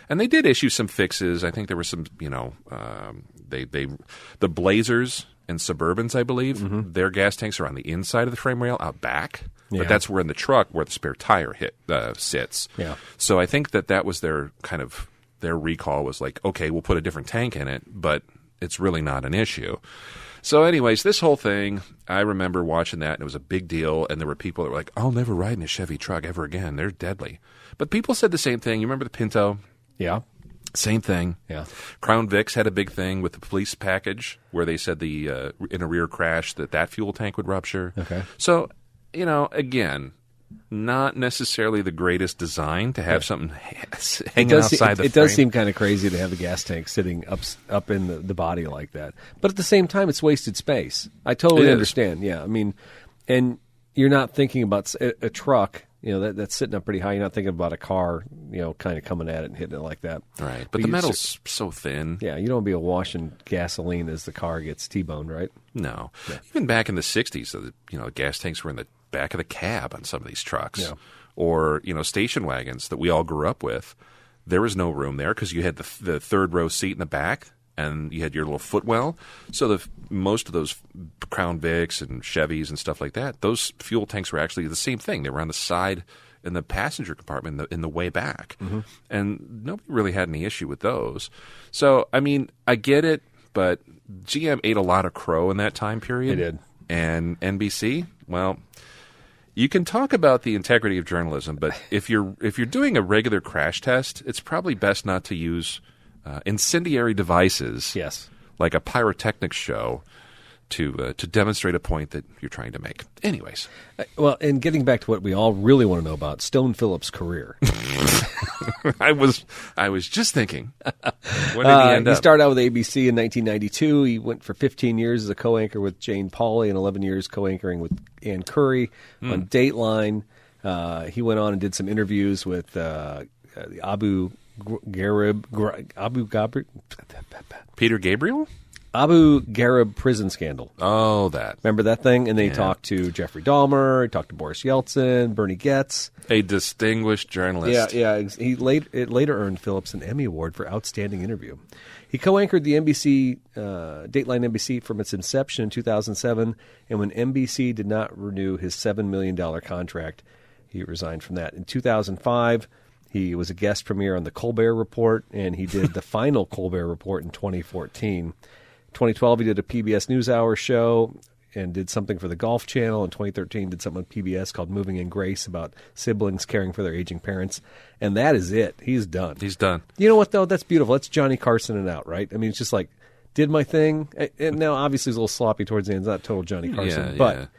And they did issue some fixes. I think there were some, the Blazers and Suburbans, I believe, their gas tanks are on the inside of the frame rail out back. Yeah. But that's where in the truck where the spare tire sits. Yeah. So I think that was their kind of their recall was like, okay, we'll put a different tank in it, but it's really not an issue. So anyways, this whole thing, I remember watching that, and it was a big deal, and there were people that were like, I'll never ride in a Chevy truck ever again. They're deadly. But people said the same thing. You remember the Pinto? Yeah. Same thing. Yeah. Crown Vics had a big thing with the police package where they said in a rear crash that fuel tank would rupture. Okay. So, again, not necessarily the greatest design to have something hanging outside the frame. It does seem kind of crazy to have the gas tank sitting up in the body like that. But at the same time, it's wasted space. I totally understand. Yeah, I mean, and you're not thinking about a truck, that's sitting up pretty high. You're not thinking about a car, kind of coming at it and hitting it like that. Right, but the metal's so thin. Yeah, you don't want to be washing gasoline as the car gets T-boned, right? No. Yeah. Even back in the 60s, the gas tanks were in the back of the cab on some of these trucks. Yeah. Or, station wagons that we all grew up with. There was no room there because you had the third row seat in the back and you had your little footwell. So most of those Crown Vics and Chevys and stuff like that, those fuel tanks were actually the same thing. They were on the side in the passenger compartment in the way back. Mm-hmm. And nobody really had any issue with those. So, I mean, I get it, but GM ate a lot of crow in that time period. They did. And NBC, well, you can talk about the integrity of journalism, but if you're doing a regular crash test, it's probably best not to use incendiary devices, yes, like a pyrotechnics show, to demonstrate a point that you're trying to make. Anyways, well, and getting back to what we all really want to know about Stone Phillips' career. I was just thinking, where did he end up? He started out with ABC in 1992. He went for 15 years as a co-anchor with Jane Pauley and 11 years co-anchoring with Ann Curry on Dateline. He went on and did some interviews with the Peter Gabriel? Abu Ghraib prison scandal. Oh, that. Remember that thing? And they talked to Jeffrey Dahmer, he talked to Boris Yeltsin, Bernie Goetz. A distinguished journalist. Yeah. It later earned Phillips an Emmy Award for Outstanding Interview. He co-anchored the NBC, Dateline NBC from its inception in 2007, and when NBC did not renew his $7 million contract, He resigned from that. In 2005, he was a guest premiere on the Colbert Report, and he did the final Colbert Report in 2014. 2012, he did a PBS NewsHour show and did something for the Golf Channel. In 2013, did something on PBS called Moving in Grace about siblings caring for their aging parents. And that is it. He's done. He's done. You know what, though? That's beautiful. That's Johnny Carson and out, right? I mean, it's just like, did my thing. And now, obviously, he's a little sloppy towards the end. It's not total Johnny Carson. But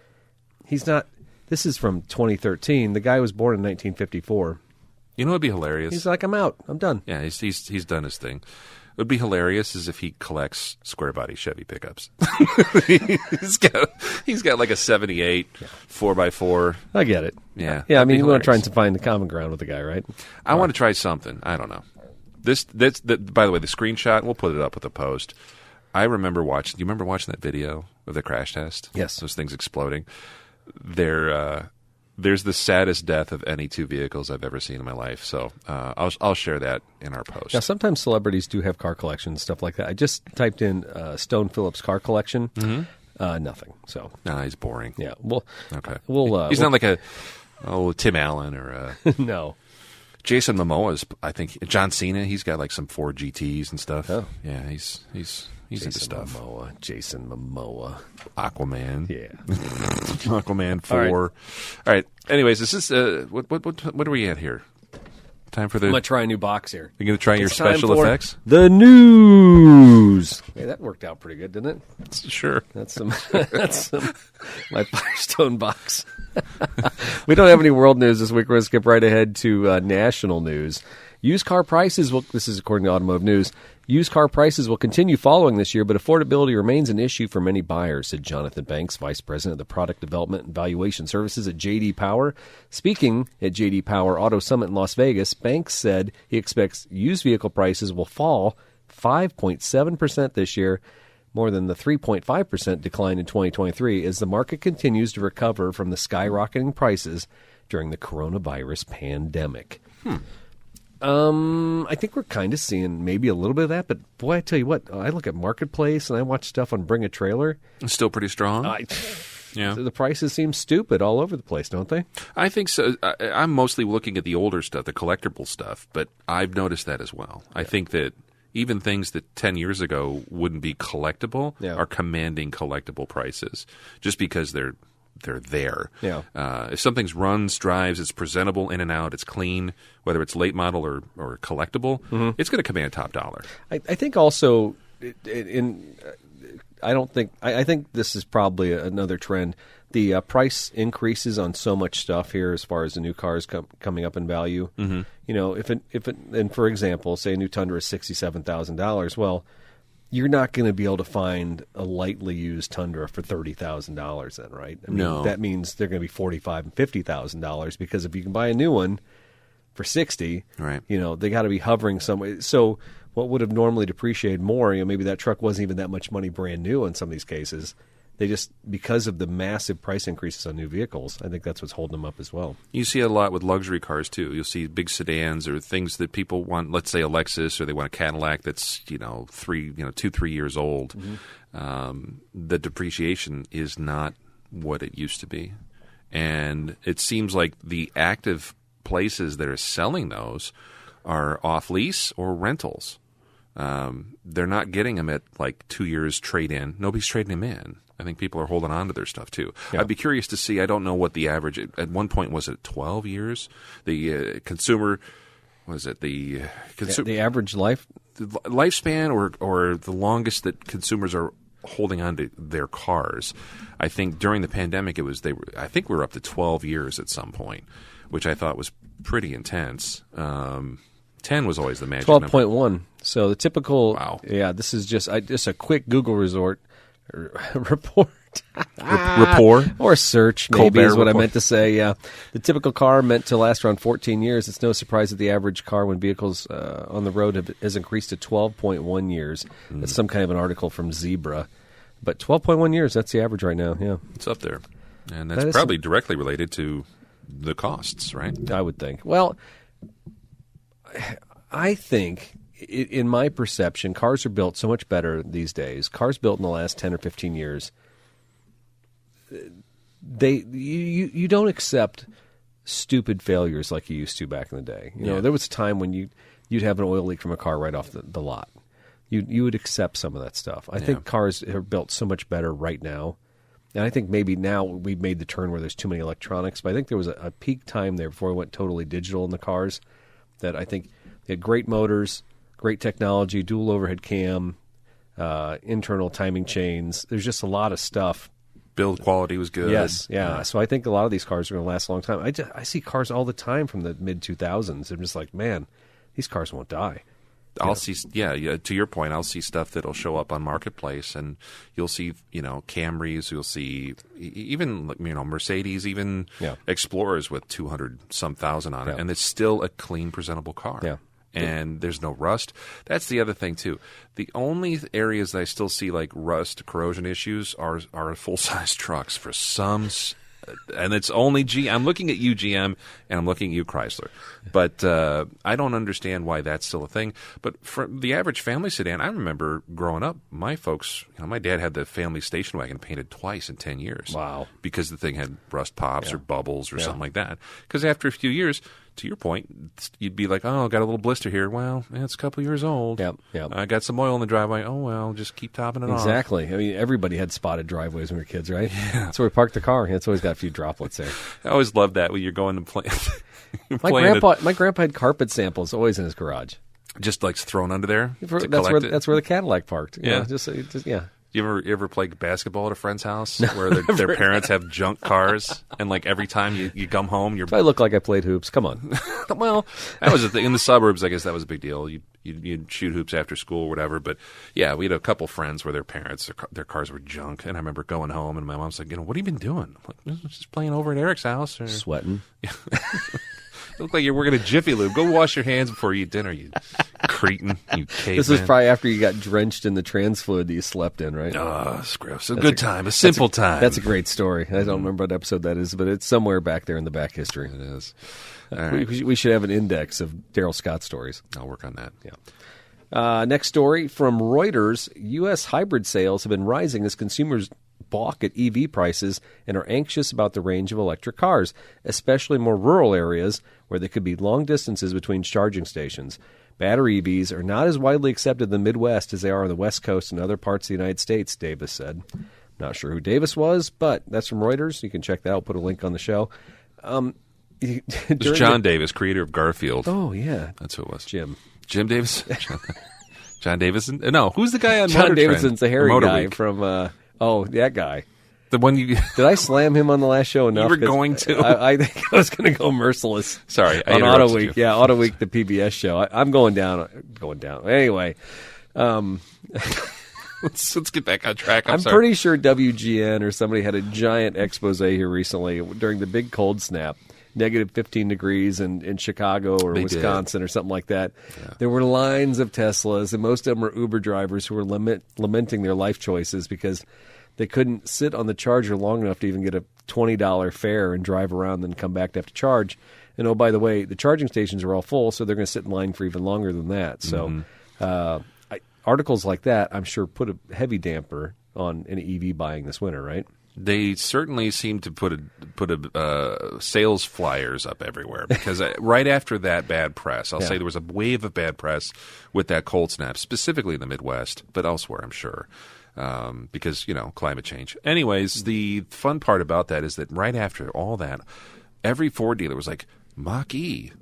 he's not. This is from 2013. The guy was born in 1954. You know what would be hilarious? He's like, I'm out. I'm done. Yeah, he's done his thing. It would be hilarious is if he collects square body Chevy pickups. he's got like a 78 4x4. I get it. Yeah. Yeah, I mean, you want to try and find the common ground with the guy, right? I want to try something. I don't know. This by the way, the screenshot, we'll put it up with the post. I remember watching. Do you remember watching that video of the crash test? Yes. Those things exploding. There's the saddest death of any two vehicles I've ever seen in my life. So I'll share that in our post. Now, sometimes celebrities do have car collections, stuff like that. I just typed in Stone Phillips car collection. Mm-hmm. Nothing. So he's boring. Yeah. Well, okay. He's not like Tim Allen or no. Jason Momoa's. I think John Cena. He's got like some Ford GTs and stuff. Oh. Yeah. He's into stuff. Jason Momoa. Aquaman. Yeah. Aquaman 4. All right. Anyways, this is what are we at here? Time for the. I'm gonna try a new box here. You're gonna try your special effects. The news. Hey, that worked out pretty good, didn't it? Sure. That's some my Firestone box. We don't have any world news this week. We're going to skip right ahead to national news. Used car prices will, this is according to Automotive News, used car prices will continue falling this year, but affordability remains an issue for many buyers, said Jonathan Banks, Vice President of the Product Development and Valuation Services at J.D. Power. Speaking at J.D. Power Auto Summit in Las Vegas, Banks said he expects used vehicle prices will fall 5.7% this year, more than the 3.5% decline in 2023, as the market continues to recover from the skyrocketing prices during the coronavirus pandemic. I think we're kind of seeing maybe a little bit of that, but boy, I tell you what, I look at Marketplace and I watch stuff on Bring a Trailer. It's still pretty strong. Yeah, the prices seem stupid all over the place, don't they? I think so. I'm mostly looking at the older stuff, the collectible stuff, but I've noticed that as well. Yeah. I think that even things that 10 years ago wouldn't be collectible are commanding collectible prices just because they're there. Yeah. If something's runs, drives, it's presentable in and out, it's clean, whether it's late model or collectible, it's going to command top dollar. I think also, I think this is probably another trend. The price increases on so much stuff here as far as the new cars coming up in value. Mm-hmm. You know, and for example, say a new Tundra is $67,000, well, you're not going to be able to find a lightly used Tundra for $30,000 then, right? I mean, no. That means they're going to be $45,000 and $50,000 because if you can buy a new one for $60,000, right? You know, they got to be hovering somewhere. So what would have normally depreciated more, you know, maybe that truck wasn't even that much money brand new in some of these cases. They just, because of the massive price increases on new vehicles, I think that's what's holding them up as well. You see a lot with luxury cars, too. You'll see big sedans or things that people want, let's say a Lexus, or they want a Cadillac that's, 2-3 years old. Mm-hmm. The depreciation is not what it used to be. And it seems like the active places that are selling those are off-lease or rentals. They're not getting them at like 2 years trade-in. Nobody's trading them in. I think people are holding on to their stuff, too. Yeah. I'd be curious to see. I don't know what the average – at one point, was it 12 years? The consumer – what is it? The average lifespan or the longest that consumers are holding on to their cars. I think during the pandemic, I think we were up to 12 years at some point, which I thought was pretty intense. 10 was always the magic number. 12.1. So the typical – wow. Yeah, this is just a quick Google report. Rapport? Or search, maybe, Colbert is what report. I meant to say, yeah. The typical car meant to last around 14 years. It's no surprise that the average car when vehicles on the road has increased to 12.1 years. That's some kind of an article from Zebra. But 12.1 years, that's the average right now, yeah. It's up there. And that's probably directly related to the costs, right? I would think. Well, I think, in my perception, cars are built so much better these days. Cars built in the last 10 or 15 years, you don't accept stupid failures like you used to back in the day. You know, there was a time when you'd have an oil leak from a car right off the lot. You would accept some of that stuff. I think cars are built so much better right now. And I think maybe now we've made the turn where there's too many electronics. But I think there was a peak time there before we went totally digital in the cars that I think they had great motors, great technology, dual overhead cam, internal timing chains. There's just a lot of stuff. Build quality was good. Yes, yeah. So I think a lot of these cars are going to last a long time. I see cars all the time from the mid-2000s. I'm just like, man, these cars won't die. I'll see, to your point, I'll see stuff that'll show up on Marketplace, and you'll see, Camrys, you'll see even, Mercedes, even Explorers with 200-some thousand on it, and it's still a clean, presentable car. Yeah. And there's no rust. That's the other thing, too. The only areas that I still see, like, rust, corrosion issues are full-size trucks for some... And it's only I'm looking at you, GM, and I'm looking at you, Chrysler. But I don't understand why that's still a thing. But for the average family sedan, I remember growing up, my folks, my dad had the family station wagon painted twice in 10 years. Wow. Because the thing had rust pops or bubbles or something like that. Because after a few years, to your point, you'd be like, oh, got a little blister here. Well, it's a couple years old. Yep. I got some oil in the driveway. Oh, well, just keep topping it off. Exactly. I mean, everybody had spotted driveways when we were kids, right? Yeah. That's where we parked the car. It's always got a few droplets there. I always loved that when you're going to play. My grandpa had carpet samples always in his garage. Just like thrown under there? That's where the Cadillac parked. Yeah. Just yeah. You ever play basketball at a friend's house where their parents have junk cars, and like every time you come home, I look like I played hoops. Come on. Well, that was the thing. In the suburbs, I guess that was a big deal. You'd shoot hoops after school or whatever. But yeah, we had a couple friends where their parents, their cars were junk, and I remember going home and my mom's like, what have you been doing? I'm like, just playing over at Eric's house. Or... Sweating. You look like you're working at Jiffy Lube. Go wash your hands before you eat dinner, you cretin, you caveman. This was probably after you got drenched in the trans fluid that you slept in, right? Oh, it's gross. A good time. A simple time. That's a great story. I don't remember what episode that is, but it's somewhere back there in the back history. It is. Right. We should have an index of Daryl Scott stories. I'll work on that. Yeah. Next story from Reuters. U.S. hybrid sales have been rising as consumers balk at EV prices and are anxious about the range of electric cars, especially more rural areas where there could be long distances between charging stations. Battery EVs are not as widely accepted in the Midwest as they are on the West Coast and other parts of the United States, Davis said. Not sure who Davis was, but that's from Reuters. You can check that out. I'll put a link on the show. It's John Davis, creator of Garfield. Oh, yeah. That's who it was. Jim Davis? John Davison? No, who's the guy on John Motor Davison's Trend? the hairy guy Week? from... that guy. The one you... Did I slam him on the last show enough? You were going to. I think I was going to go merciless. Sorry, I on Auto interrupted Week. you. Yeah, Auto Week, the PBS show. I'm going down. Anyway, let's get back on track. I'm sorry. pretty sure WGN or somebody had a giant expose here recently during the big cold snap. Negative 15 degrees in Chicago or Wisconsin or something like that. Yeah. There were lines of Teslas, and most of them were Uber drivers who were lamenting their life choices because they couldn't sit on the charger long enough to even get a $20 fare and drive around and come back to have to charge. And oh, by the way, the charging stations are all full, so they're going to sit in line for even longer than that. So articles like that, I'm sure, put a heavy damper on any EV buying this winter, right? They certainly seem to put sales flyers up everywhere because right after that bad press, I'll say there was a wave of bad press with that cold snap, specifically in the Midwest, but elsewhere, I'm sure, because, climate change. Anyways, the fun part about that is that right after all that, every Ford dealer was like, Mach-E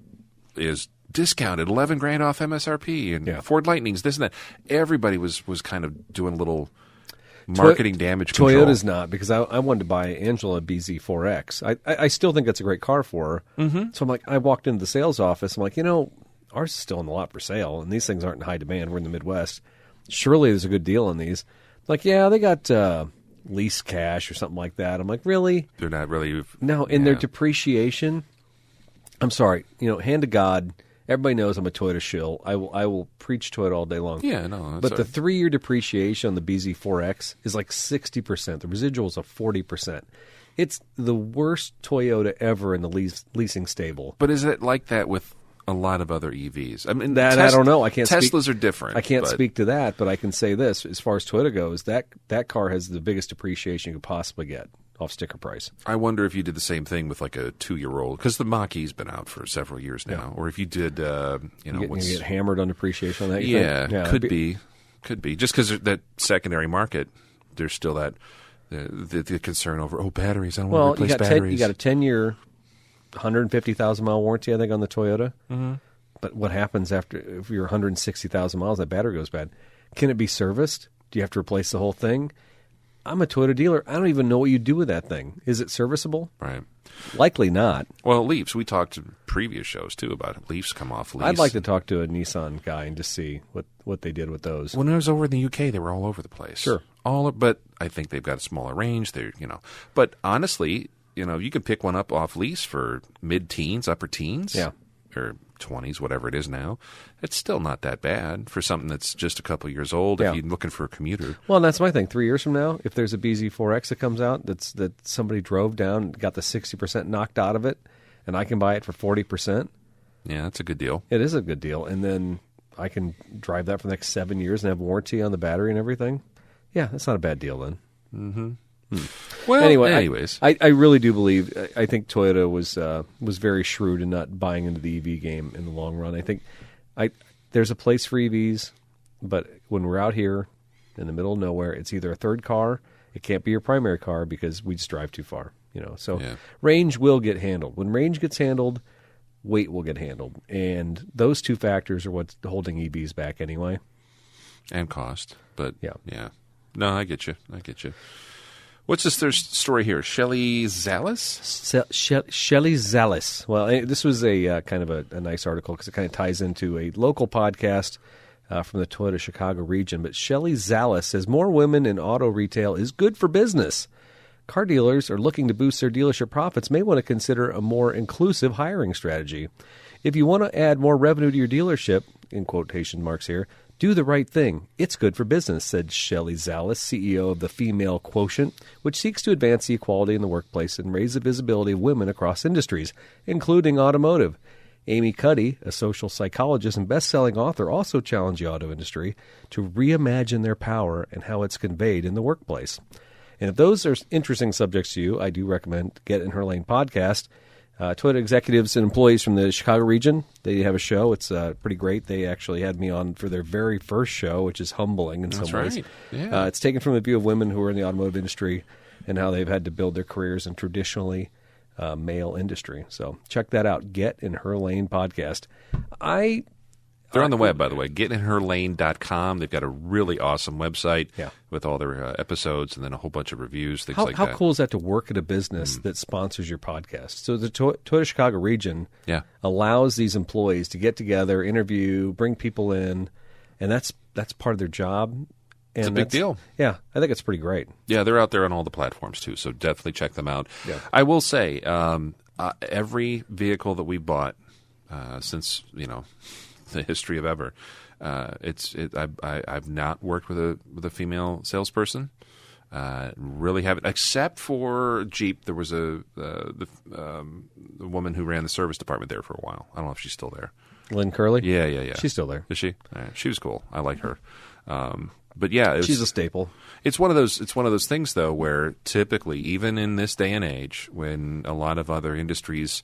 is discounted, $11,000 off MSRP, and Ford Lightnings, this and that. Everybody was kind of doing a little... marketing damage control. Toyota's not, because I wanted to buy Angela BZ4X. I still think that's a great car for her. Mm-hmm. So I'm like, I walked into the sales office. I'm like, ours is still in the lot for sale, and these things aren't in high demand. We're in the Midwest. Surely there's a good deal on these. Like, yeah, they got lease cash or something like that. I'm like, really? They're not really. No, in their depreciation, I'm sorry, hand to God, everybody knows I'm a Toyota shill. I will preach Toyota all day long. Yeah, no. But the 3-year depreciation on the BZ4X is like 60%. The residuals are 40%. It's the worst Toyota ever in the leasing stable. But is it like that with a lot of other EVs? I mean, I don't know. I can't. Teslas are different. I can't speak to that, but I can say this: as far as Toyota goes, that car has the biggest depreciation you could possibly get off sticker price. I wonder if you did the same thing with like a 2-year-old, because the Mach-E's been out for several years now. Or if you did, You get hammered on depreciation on that. You think? Could be. Just because that secondary market, there's still that the concern over batteries. I don't want to replace batteries. You got a 10-year, 150,000 mile warranty, I think, on the Toyota. Mm-hmm. But what happens if you're 160,000 miles, that battery goes bad? Can it be serviced? Do you have to replace the whole thing? I'm a Toyota dealer. I don't even know what you do with that thing. Is it serviceable? Right. Likely not. Well, Leafs. We talked in previous shows, too, about it. Leafs come off lease. I'd like to talk to a Nissan guy and just see what they did with those. When I was over in the UK, they were all over the place. Sure. But I think they've got a smaller range. But honestly, you can pick one up off lease for mid-teens, upper teens. Yeah. Or 20s, whatever it is now. It's still not that bad for something that's just a couple years old if you're looking for a commuter. Well, and that's my thing. 3 years from now, if there's a BZ4X that comes out that somebody drove down, got the 60% knocked out of it, and I can buy it for 40%. Yeah, that's a good deal. It is a good deal. And then I can drive that for the next 7 years and have warranty on the battery and everything. Yeah, that's not a bad deal then. Mm-hmm. Well, anyways, I really do believe. I think Toyota was very shrewd in not buying into the EV game in the long run. I think there's a place for EVs, but when we're out here in the middle of nowhere, it's either a third car. It can't be your primary car because we just drive too far. So range will get handled. When range gets handled, weight will get handled, and those two factors are what's holding EVs back anyway. And cost, but yeah. No, I get you. What's this third story here? Shelley Zalis? Shelley Zalis. Well, this was a kind of a nice article because it kind of ties into a local podcast from the Toyota Chicago region. But Shelley Zalis says more women in auto retail is good for business. Car dealers are looking to boost their dealership profits may want to consider a more inclusive hiring strategy. If you want to add more revenue to your dealership, in quotation marks here, do the right thing. It's good for business, said Shelley Zalis, CEO of the Female Quotient, which seeks to advance the equality in the workplace and raise the visibility of women across industries, including automotive. Amy Cuddy, a social psychologist and best-selling author, also challenged the auto industry to reimagine their power and how it's conveyed in the workplace. And if those are interesting subjects to you, I do recommend Get in Her Lane podcast. Toyota executives and employees from the Chicago region, they have a show. It's pretty great. They actually had me on for their very first show, which is humbling in some ways. Yeah. It's taken from the view of women who are in the automotive industry and how they've had to build their careers in traditionally male industry. So check that out. Get in Her Lane podcast. They're on the web, by the way, getinherlane.com. They've got a really awesome website with all their episodes and then a whole bunch of reviews, things like that. How cool is that to work at a business that sponsors your podcast? So the Toyota Chicago region allows these employees to get together, interview, bring people in, and that's part of their job. And it's a big deal. Yeah, I think it's pretty great. Yeah, they're out there on all the platforms, too, so definitely check them out. Yeah. I will say, every vehicle that we've bought since, the history of ever. I've not worked with a female salesperson. Really haven't, except for Jeep. There was the woman who ran the service department there for a while. I don't know if she's still there. Lynn Curley? Yeah. She's still there. Is she? She was cool. I like her. But yeah, she's a staple. It's one of those things though, where typically, even in this day and age, when a lot of other industries,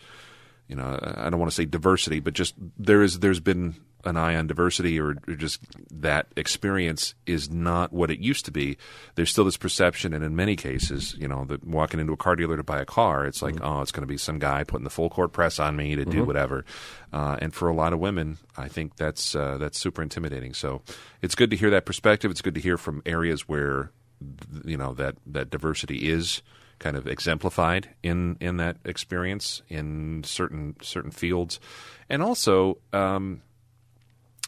I don't want to say diversity, but just there's been an eye on diversity, or just that experience is not what it used to be. There's still this perception, and in many cases, that walking into a car dealer to buy a car, it's like, it's going to be some guy putting the full court press on me to do whatever. And for a lot of women, I think that's super intimidating. So it's good to hear that perspective. It's good to hear from areas where that diversity is kind of exemplified in that experience in certain fields. And also,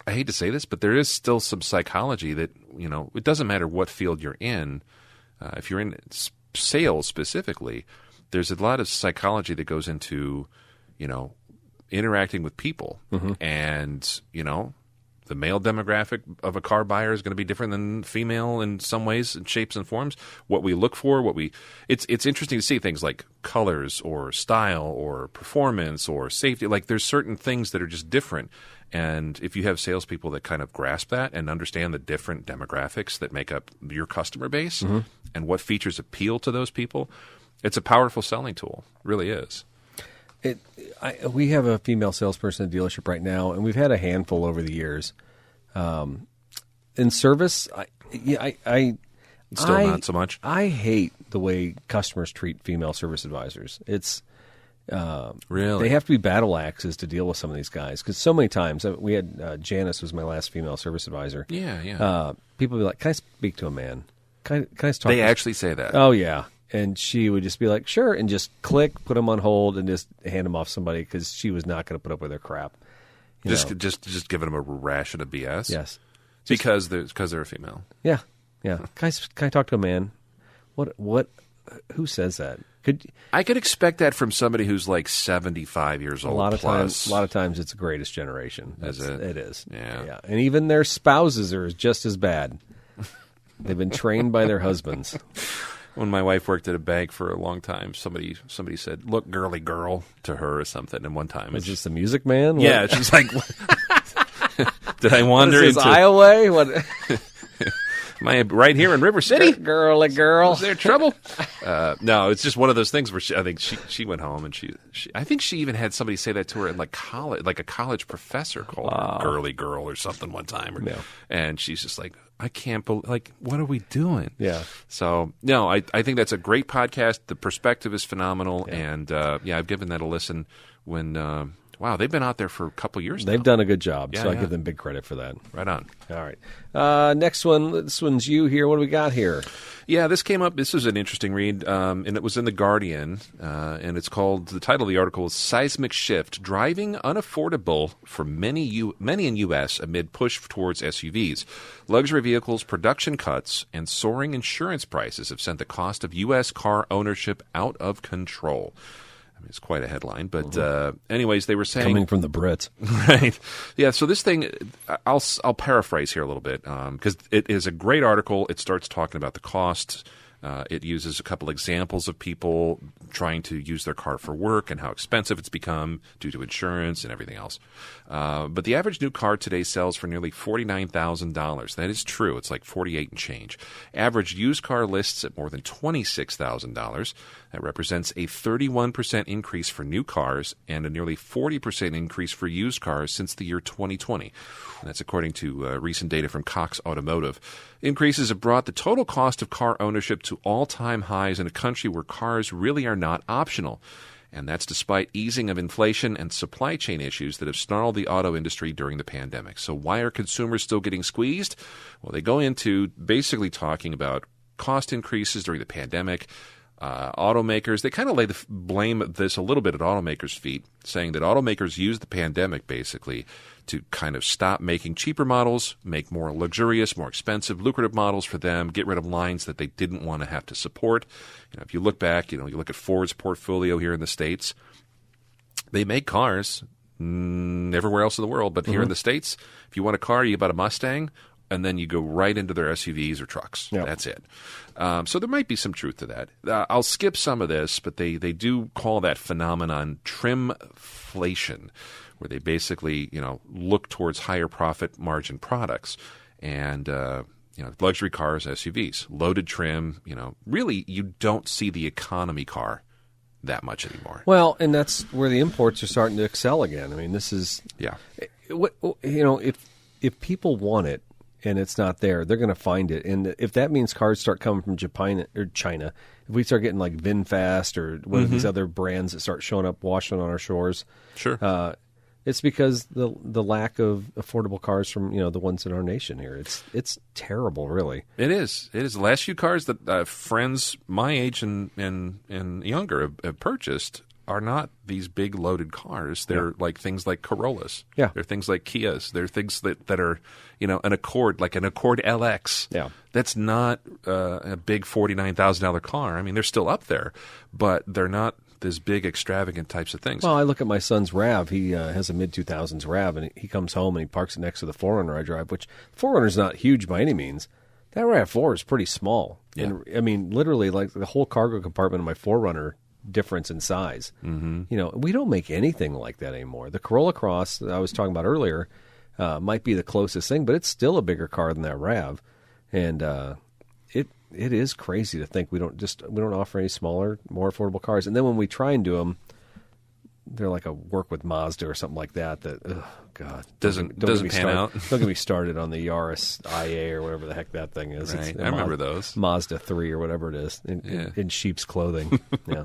I hate to say this, but there is still some psychology that, it doesn't matter what field you're in. If you're in sales specifically, there's a lot of psychology that goes into, interacting with people. And, the male demographic of a car buyer is going to be different than female in some ways, in shapes and forms. What we look for, it's interesting to see things like colors or style or performance or safety. Like there's certain things that are just different. And if you have salespeople that kind of grasp that and understand the different demographics that make up your customer base and what features appeal to those people, It's a powerful selling tool. It really is. We have a female salesperson at the dealership right now, and we've had a handful over the years. In service, Still not so much. I hate the way customers treat female service advisors. It's really, they have to be battle axes to deal with some of these guys, because so many times we had Janice was my last female service advisor. Yeah. People be like, "Can I speak to a man? Can I talk?" They actually say that. Oh yeah, and she would just be like, "Sure," and just click, put them on hold, and just hand them off somebody, because she was not going to put up with their crap. Just giving them a ration of BS. Yes, because they're a female. Yeah. Can I talk to a man? What? Who says that? I could expect that from somebody who's like 75 years old. A lot of plus. times, it's the greatest generation. Is it? It is. Yeah. And even their spouses are just as bad. They've been trained by their husbands. When my wife worked at a bank for a long time, somebody said, "Look, girly girl," to her or something. And one time, Is this the Music Man? Yeah, she's like, "Did I wander into Iowa? What? Am I right here in River City? Girly girl. Is there trouble?" No, it's just one of those things where I think she went home and I think she even had somebody say that to her in like college, like a college professor called her girly girl or something one time. And she's just like, I can't believe, like, what are we doing? Yeah. So, no, I think that's a great podcast. The perspective is phenomenal. Yeah. And, I've given that a listen when, wow, they've been out there for a couple years now. They've done a good job, so I give them big credit for that. Right on. All right. Next one. This one's you here. What do we got here? Yeah, this came up. This was an interesting read, and it was in The Guardian, and it's called, the title of the article is Seismic Shift, Driving Unaffordable for Many in U.S. Amid Push Towards SUVs. Luxury vehicles production cuts and soaring insurance prices have sent the cost of U.S. car ownership out of control. I mean, it's quite a headline, but anyways, they were saying... Coming from the Brits. Right. Yeah, so this thing, I'll paraphrase here a little bit, because it is a great article. It starts talking about the costs. It uses a couple examples of people trying to use their car for work and how expensive it's become due to insurance and everything else. But the average new car today sells for nearly $49,000. That is true. It's like $48 and change. Average used car lists at more than $26,000. That represents a 31% increase for new cars and a nearly 40% increase for used cars since the year 2020. And that's according to recent data from Cox Automotive. Increases have brought the total cost of car ownership to all-time highs in a country where cars really are not optional. And that's despite easing of inflation and supply chain issues that have snarled the auto industry during the pandemic. So why are consumers still getting squeezed? Well, they go into basically talking about cost increases during the pandemic. Automakers, they kind of blame this a little bit at automakers' feet, saying that automakers used the pandemic basically to kind of stop making cheaper models, make more luxurious, more expensive, lucrative models for them, get rid of lines that they didn't want to have to support. You know, if you look back, you look at Ford's portfolio here in the States, they make cars everywhere else in the world, but here in the States, if you want a car, you buy a Mustang, and then you go right into their SUVs or trucks. Yep. That's it. So there might be some truth to that. I'll skip some of this, but they do call that phenomenon Trimflation, where they basically look towards higher profit margin products and luxury cars, SUVs, loaded trim. Really you don't see the economy car that much anymore. Well, and that's where the imports are starting to excel again. I mean, this is if people want it, and it's not there, they're going to find it. And if that means cars start coming from Japan or China, if we start getting like VinFast or one of these other brands that start showing up, washing on our shores, sure, it's because the lack of affordable cars from the ones in our nation here. It's terrible, really. It is. It is. The last few cars that friends my age and younger have purchased are not these big loaded cars. They're like things like Corollas. Yeah. They're things like Kias. They're things that are, an Accord, like an Accord LX. Yeah. That's not a big $49,000 car. I mean, they're still up there, but they're not this big extravagant types of things. Well, I look at my son's RAV. He has a mid-2000s RAV, and he comes home and he parks it next to the 4Runner I drive, which 4Runner's not huge by any means. That RAV4 is pretty small. Yeah. And, I mean, literally, like the whole cargo compartment of my 4Runner difference in size. Mm-hmm. We don't make anything like that anymore. The Corolla Cross that I was talking about earlier might be the closest thing, but it's still a bigger car than that RAV, and it is crazy to think we don't offer any smaller, more affordable cars. And then when we try and do them, they're like a work with Mazda or something like that. Oh God, doesn't pan out. Don't get me started on the Yaris IA or whatever the heck that thing is. Right. I remember those Mazda 3 or whatever it is in sheep's clothing. Yeah.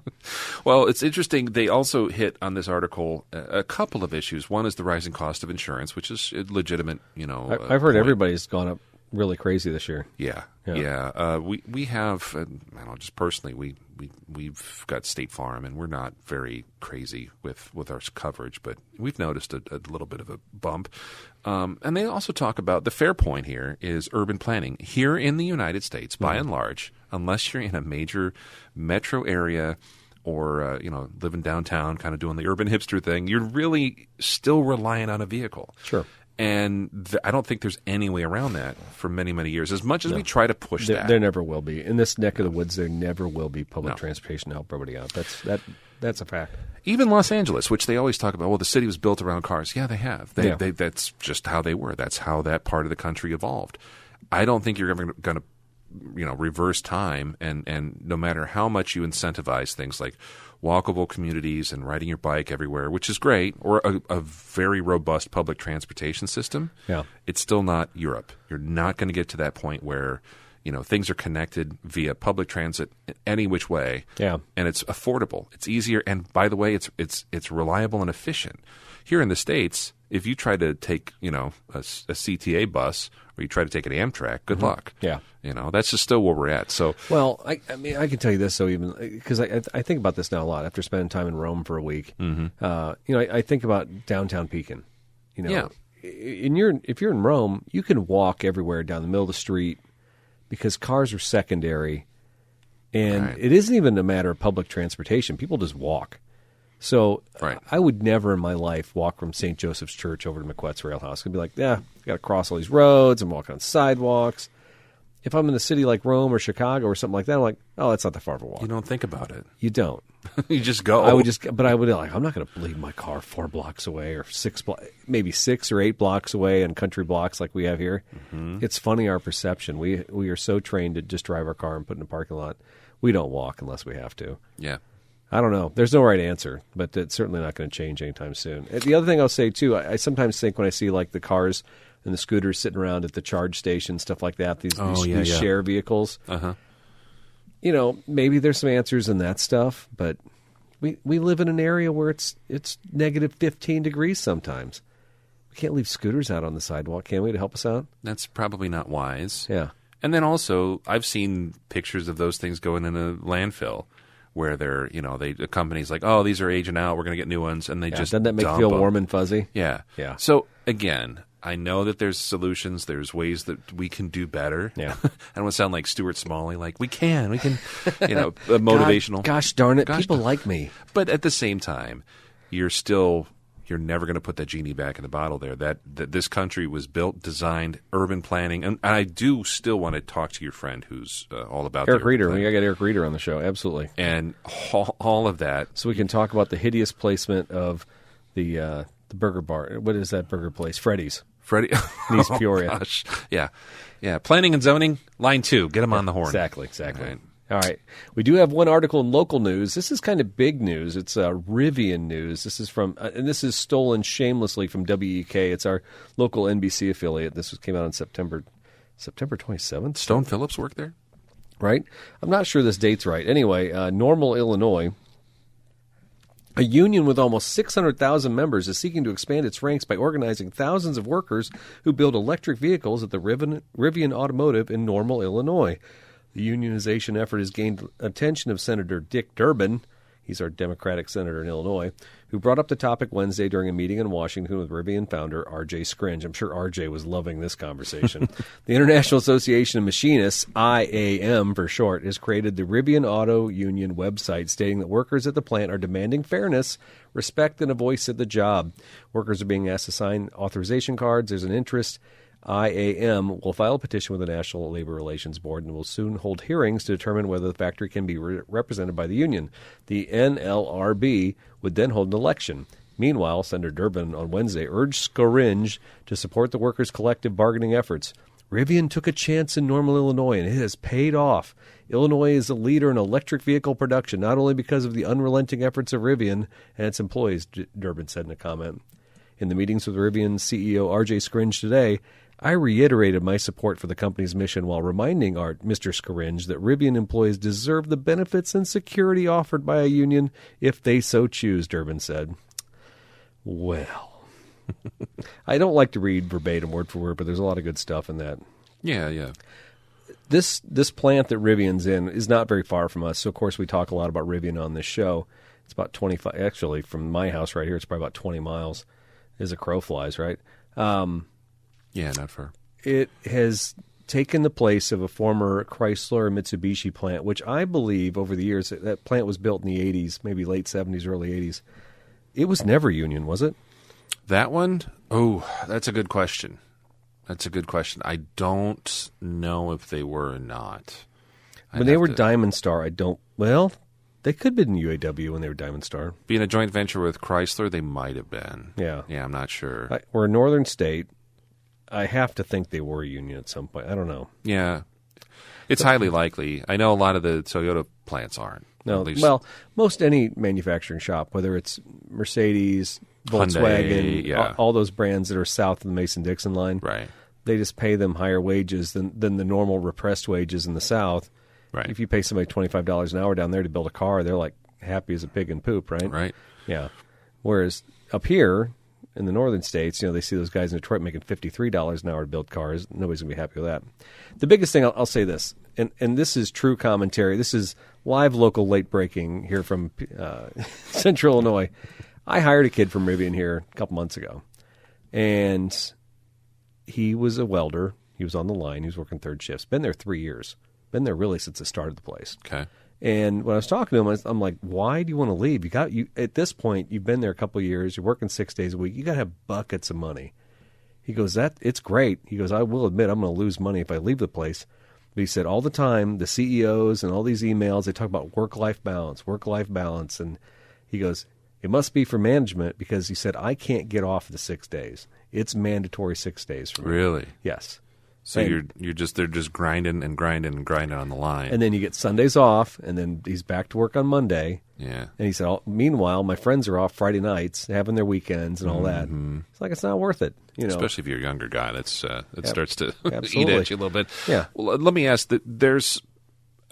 Well, it's interesting. They also hit on this article a couple of issues. One is the rising cost of insurance, which is a legitimate. I've heard everybody's gone up really crazy this year. Yeah. We have, I don't know, just personally, we've got State Farm, and we're not very crazy with our coverage, but we've noticed a little bit of a bump. And they also talk about the fair point here is urban planning. Here in the United States, by and large, unless you're in a major metro area or, living downtown, kind of doing the urban hipster thing, you're really still reliant on a vehicle. Sure. And I don't think there's any way around that for many, many years. As much as we try to push that. There never will be. In this neck of the woods, there never will be public transportation to help everybody out. That's a fact. Even Los Angeles, which they always talk about, well, the city was built around cars. Yeah, they have. That's just how they were. That's how that part of the country evolved. I don't think you're ever going to reverse time, and no matter how much you incentivize things like walkable communities and riding your bike everywhere, which is great, or a very robust public transportation system, it's still not Europe. You're not going to get to that point where things are connected via public transit any which way, and it's affordable. It's easier, and by the way, it's reliable and efficient. Here in the States, if you try to take a CTA bus or you try to take an Amtrak, good luck. Yeah. That's just still where we're at. So, well, I mean, I can tell you this, so even because I think about this now a lot after spending time in Rome for a week. I think about downtown Pekin. If you're in Rome, you can walk everywhere down the middle of the street because cars are secondary, and it isn't even a matter of public transportation. People just walk. So I would never in my life walk from St. Joseph's Church over to McQuett's Rail House. I'd be like, I got to cross all these roads and walk on sidewalks. If I'm in a city like Rome or Chicago or something like that, I'm like, oh, that's not that far of a walk. You don't think about it. You don't. You just go. I would I'm not going to leave my car 4 blocks away or maybe 6 or 8 blocks away in country blocks like we have here. Mm-hmm. It's funny, our perception. We are so trained to just drive our car and put in a parking lot. We don't walk unless we have to. Yeah. I don't know. There's no right answer, but it's certainly not going to change anytime soon. The other thing I'll say, too, I sometimes think when I see like the cars and the scooters sitting around at the charge station, stuff like that, these share vehicles, maybe there's some answers in that stuff, but we live in an area where it's negative 15 degrees sometimes. We can't leave scooters out on the sidewalk, can we, to help us out? That's probably not wise. Yeah. And then also, I've seen pictures of those things going in a landfill, where they're, the company's like, oh, these are aging out, we're going to get new ones, and they just doesn't that make you feel warm and fuzzy? Yeah. Yeah. So, again, I know that there's solutions, there's ways that we can do better. Yeah. I don't want to sound like Stuart Smalley, like, we can, motivational. Gosh darn it, people like me. But at the same time, you're never going to put that genie back in the bottle there. That this country was built, designed, urban planning. And I do still want to talk to your friend who's all about Eric Reeder. We got to get Eric Reeder on the show. Absolutely. And all of that. So we can talk about the hideous placement of the burger bar. What is that burger place? Freddy's. In East Peoria. Gosh. Yeah. Yeah. Planning and zoning, line 2. Get them on the horn. Exactly. All right. We do have one article in local news. This is kind of big news. It's Rivian news. This is from, and this is stolen shamelessly from WEK. It's our local NBC affiliate. This came out on September 27th. Stone Phillips worked there? Right? I'm not sure this date's right. Anyway, Normal, Illinois. A union with almost 600,000 members is seeking to expand its ranks by organizing thousands of workers who build electric vehicles at the Rivian Automotive in Normal, Illinois. The unionization effort has gained attention of Senator Dick Durbin. He's our Democratic senator in Illinois, who brought up the topic Wednesday during a meeting in Washington with Rivian founder R.J. Scringe. I'm sure R.J. was loving this conversation. The International Association of Machinists, IAM for short, has created the Rivian Auto Union website, stating that workers at the plant are demanding fairness, respect, and a voice at the job. Workers are being asked to sign authorization cards. There's an interest. IAM will file a petition with the National Labor Relations Board and will soon hold hearings to determine whether the factory can be represented by the union. The NLRB would then hold an election. Meanwhile, Senator Durbin on Wednesday urged Scringe to support the workers' collective bargaining efforts. Rivian took a chance in Normal, Illinois, and it has paid off. Illinois is a leader in electric vehicle production, not only because of the unrelenting efforts of Rivian and its employees, Durbin said in a comment. In the meetings with Rivian CEO R.J. Scaringe today, I reiterated my support for the company's mission while reminding Mr. Scaringe that Rivian employees deserve the benefits and security offered by a union if they so choose, Durbin said. Well... I don't like to read verbatim word for word, but there's a lot of good stuff in that. Yeah. This plant that Rivian's in is not very far from us, so of course we talk a lot about Rivian on this show. It's about 25, actually from my house right here, it's probably about 20 miles as a crow flies, right? Yeah, not far. It has taken the place of a former Chrysler and Mitsubishi plant, which I believe over the years, that plant was built in the 80s, maybe late 70s, early 80s. It was never union, was it? That one? Oh, that's a good question. I don't know if they were or not. When they were Diamond Star, they could have been UAW when they were Diamond Star. Being a joint venture with Chrysler, they might have been. Yeah. Yeah, I'm not sure. We're a northern state. I have to think they were a union at some point. I don't know. Yeah. It's highly likely. I know a lot of the Toyota plants aren't. No, well, most any manufacturing shop, whether it's Mercedes, Volkswagen, Hyundai, all those brands that are south of the Mason-Dixon line, right? They just pay them higher wages than the normal repressed wages in the South. Right. If you pay somebody $25 an hour down there to build a car, they're like happy as a pig in poop, right? Right. Yeah. Whereas up here in the northern states, they see those guys in Detroit making $53 an hour to build cars. Nobody's going to be happy with that. The biggest thing, I'll say this, and this is true commentary. This is live local late breaking here from Central Illinois. I hired a kid from Rivian here a couple months ago, and he was a welder. He was on the line. He was working third shifts. Been there 3 years. Been there really since the start of the place. Okay. And when I was talking to him, I'm like, why do you want to leave? At this point, you've been there a couple of years. You're working 6 days a week. You got to have buckets of money. He goes, it's great. He goes, I will admit I'm going to lose money if I leave the place. But he said all the time, the CEOs and all these emails, they talk about work-life balance. And he goes, it must be for management because he said, I can't get off the 6 days. It's mandatory 6 days for me. Really? Yes. So they're just grinding on the line. And then you get Sundays off, and then he's back to work on Monday. Yeah. And he said, meanwhile, my friends are off Friday nights, having their weekends and all that. It's like, it's not worth it. Especially if you're a younger guy, it starts to eat absolutely. at you a little bit. Yeah. Well, let me ask that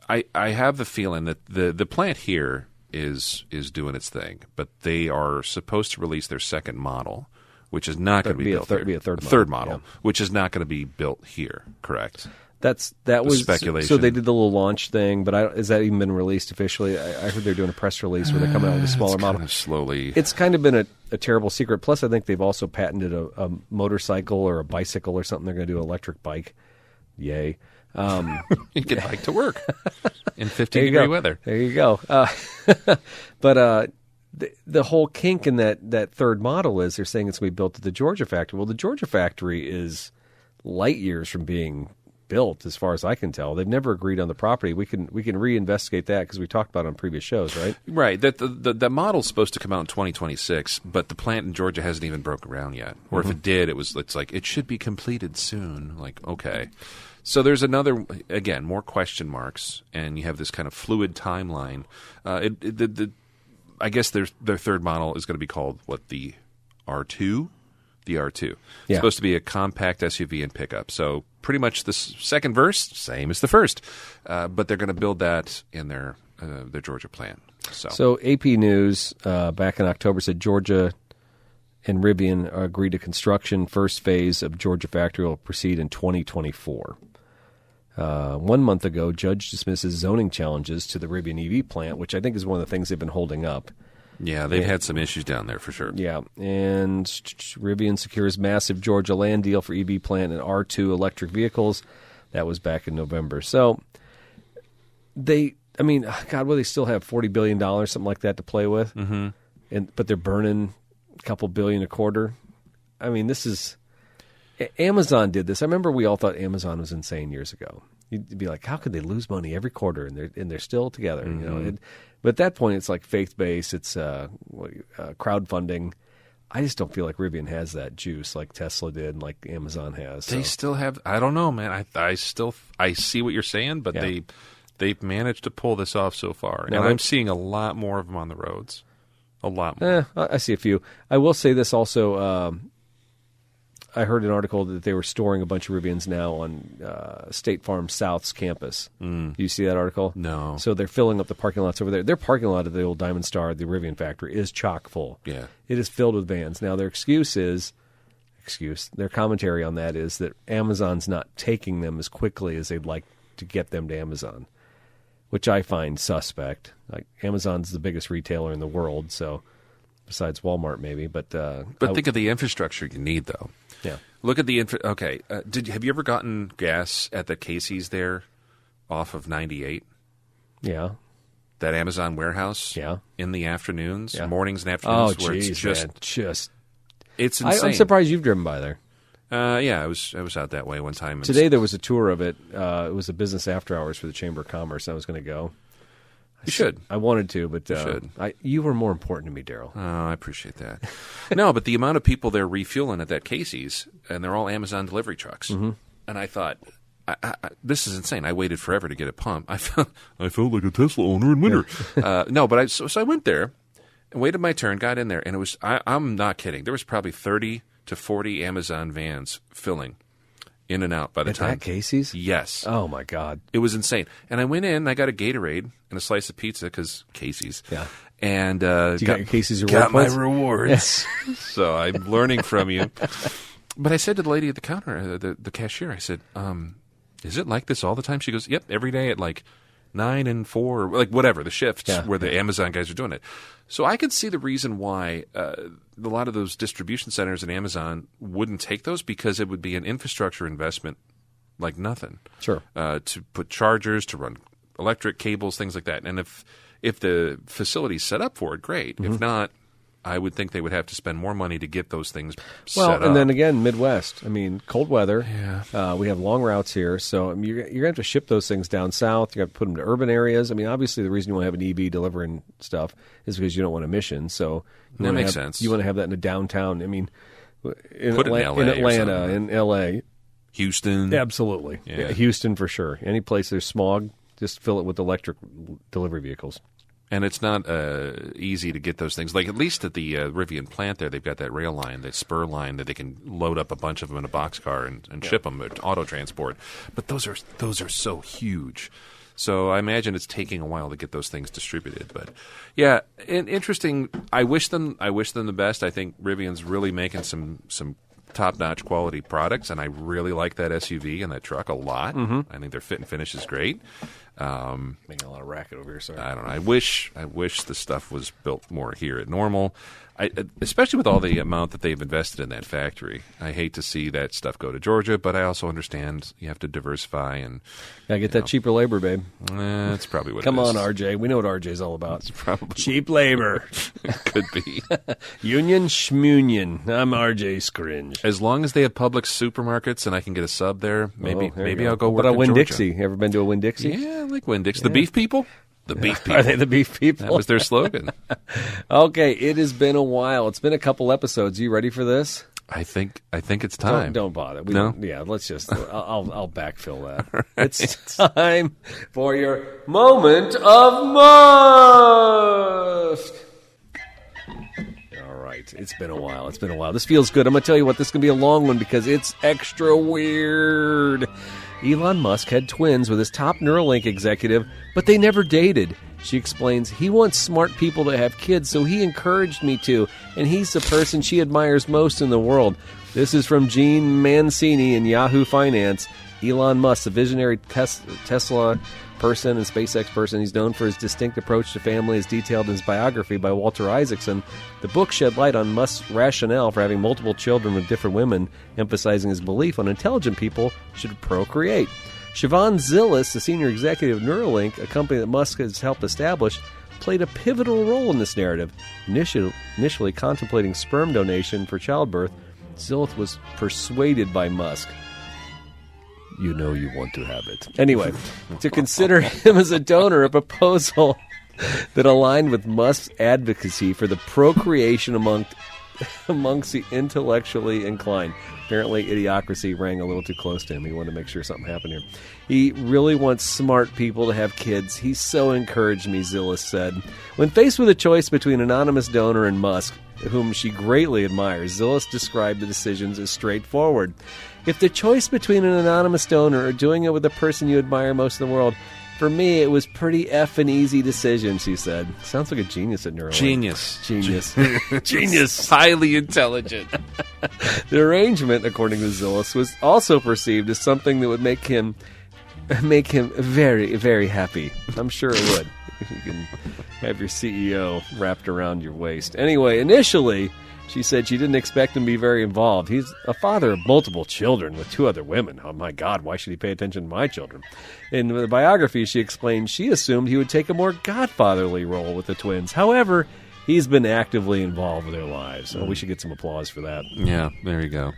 I have the feeling that the plant here is doing its thing, but they are supposed to release their second model, which is not going to be built here. Be a third model, which is not going to be built here, correct? That was speculation. So they did the little launch thing, but has that even been released officially? I heard they're doing a press release where they're coming out with a smaller model. Kind of slowly. It's kind of been a terrible secret. Plus, I think they've also patented a motorcycle or a bicycle or something. They're going to do an electric bike. Yay. You can bike to work in 50-degree weather. There you go. But the whole kink in that third model is they're saying it's going to be built at the Georgia factory. Well, the Georgia factory is light years from being built, as far as I can tell. They've never agreed on the property. We can reinvestigate that because we talked about it on previous shows, right? Right. That the model's supposed to come out in 2026, but the plant in Georgia hasn't even broke ground yet. Or if it did, it's like it should be completed soon. Like, okay. So there's another, again, more question marks, and you have this kind of fluid timeline. I guess their third model is going to be called, the R2? The R2. Yeah. It's supposed to be a compact SUV and pickup. So pretty much the second verse, same as the first. But they're going to build that in their Georgia plant. So AP News back in October said Georgia and Rivian agreed to construction. First phase of Georgia factory will proceed in 2024. 1 month ago, judge dismisses zoning challenges to the Rivian EV plant, which I think is one of the things they've been holding up. Yeah, they've had some issues down there for sure. Yeah, and Rivian secures massive Georgia land deal for EV plant and R2 electric vehicles. That was back in November. So what they still have $40 billion, something like that, to play with. Mm-hmm. But they're burning a couple billion a quarter. I mean, this is... Amazon did this. I remember we all thought Amazon was insane years ago. You'd be like, how could they lose money every quarter and they're still together? Mm-hmm. But at that point, it's like faith-based. It's crowdfunding. I just don't feel like Rivian has that juice like Tesla did and like Amazon has. They still have. I don't know, man. I see what you're saying, but they've managed to pull this off so far, and I'm seeing a lot more of them on the roads. A lot more. I see a few. I will say this also. I heard an article that they were storing a bunch of Rivians now on State Farm South's campus. Do you see that article? No. So they're filling up the parking lots over there. Their parking lot at the old Diamond Star, the Rivian factory, is chock full. Yeah. It is filled with vans. Now, their their commentary on that is that Amazon's not taking them as quickly as they'd like to get them to Amazon, which I find suspect. Like, Amazon's the biggest retailer in the world, so besides Walmart maybe. But think of the infrastructure you need, though. Yeah. Look at the okay. Have you ever gotten gas at the Casey's there, off of 98? Yeah. That Amazon warehouse. Yeah. In the afternoons, Yeah. mornings and afternoons, Oh, where geez, it's just man. Just. It's insane. I'm surprised you've driven by there. Yeah, I was out that way one time. Today there was a tour of it. It was a business after hours for the Chamber of Commerce. I was going to go. You should. I wanted to, but should. You were more important to me, Daryl. Oh, I appreciate that. No, but the amount of people they're refueling at that Casey's, and they're all Amazon delivery trucks. Mm-hmm. And I thought, this is insane. I waited forever to get a pump. I felt like a Tesla owner in winter. No, but so I went there and waited my turn, got in there, and it was, I'm not kidding, there was probably 30 to 40 Amazon vans filling in and out by the time. At that Casey's? Yes. Oh, my God. It was insane. And I went in, I got a Gatorade and a slice of pizza, because Casey's. Yeah. And you got your Casey's reward got my points? rewards. So I'm learning from you. But I said to the lady at the counter, the cashier, I said, is it like this all the time? She goes, yep, every day at like 9 and 4, like whatever, the shifts where the Amazon guys are doing it. So I could see the reason why a lot of those distribution centers in Amazon wouldn't take those, because it would be an infrastructure investment like nothing. Sure. To put chargers, to run electric cables, things like that. And if the facility's set up for it, great. Mm-hmm. If not, I would think they would have to spend more money to get those things set up. Well, and then again, Midwest. I mean, cold weather. Yeah. We have long routes here, so I mean, you're going to have to ship those things down south. You got to put them to urban areas. I mean, obviously, the reason you want to have an EV delivering stuff is because you don't want emissions. So that makes sense. You want to have that in a downtown. I mean, in Put it in LA, in Atlanta, in LA, Houston. Absolutely. Yeah. Houston for sure. Any place there's smog, just fill it with electric delivery vehicles. And it's not easy to get those things. Like, at least at the Rivian plant there, they've got that rail line, that spur line, that they can load up a bunch of them in a boxcar and ship them, auto transport. But those are so huge. So I imagine it's taking a while to get those things distributed. But yeah, interesting. I wish them the best. I think Rivian's really making some top-notch quality products, and I really like that SUV and that truck a lot. Mm-hmm. I think their fit and finish is great. Making a lot of racket over here, sorry. I don't know. I wish the stuff was built more here at Normal, especially with all the amount that they've invested in that factory. I hate to see that stuff go to Georgia, but I also understand you have to diversify and gotta get that cheaper labor, babe. That's probably what. Come it is. on, RJ. We know what RJ's all about. It's probably cheap labor. Could be. Union schmunion. I'm RJ Scringe. As long as they have public supermarkets and I can get a sub there, maybe I'll go work in Georgia. Winn-Dixie. Ever been to a Winn-Dixie? Yeah, I like Winn-Dixie. The beef people? The beef people. Are they the beef people? That was their slogan. Okay, it has been a while. It's been a couple episodes. You ready for this? I think it's time. Don't bother. No? Yeah, let's just. I'll backfill that. Right. It's time for your moment of must. All right, it's been a while. This feels good. I'm gonna tell you what. This is gonna be a long one because it's extra weird. Elon Musk had twins with his top Neuralink executive, but they never dated. She explains, he wants smart people to have kids, so he encouraged me to, and he's the person she admires most in the world. This is from Gene Mancini in Yahoo Finance. Elon Musk, the visionary Tesla person and SpaceX person, he's known for his distinct approach to family as detailed in his biography by Walter Isaacson. The book shed light on Musk's rationale for having multiple children with different women, emphasizing his belief on intelligent people should procreate. Siobhan Zillis, the senior executive of Neuralink, a company that Musk has helped establish, played a pivotal role in this narrative. Initially contemplating sperm donation for childbirth, Zillis was persuaded by Musk. You know you want to have it. Anyway, to consider him as a donor, a proposal that aligned with Musk's advocacy for the procreation among amongst the intellectually inclined. Apparently, idiocracy rang a little too close to him. He wanted to make sure something happened here. He really wants smart people to have kids. He so encouraged me, Zillis said. When faced with a choice between anonymous donor and Musk, whom she greatly admires, Zillis described the decisions as straightforward. If the choice between an anonymous donor or doing it with the person you admire most in the world, for me, it was pretty effing easy decision, she said. Sounds like a genius at Neuralink. Genius. Genius. Highly intelligent. The arrangement, according to Zillis, was also perceived as something that would make him very, very happy. I'm sure it would. You can have your CEO wrapped around your waist. Anyway, initially, she said she didn't expect him to be very involved. He's a father of multiple children with 2 other women. Oh, my God, why should he pay attention to my children? In the biography, she explained she assumed he would take a more godfatherly role with the twins. However, he's been actively involved with their lives. So we should get some applause for that. Yeah, there you go.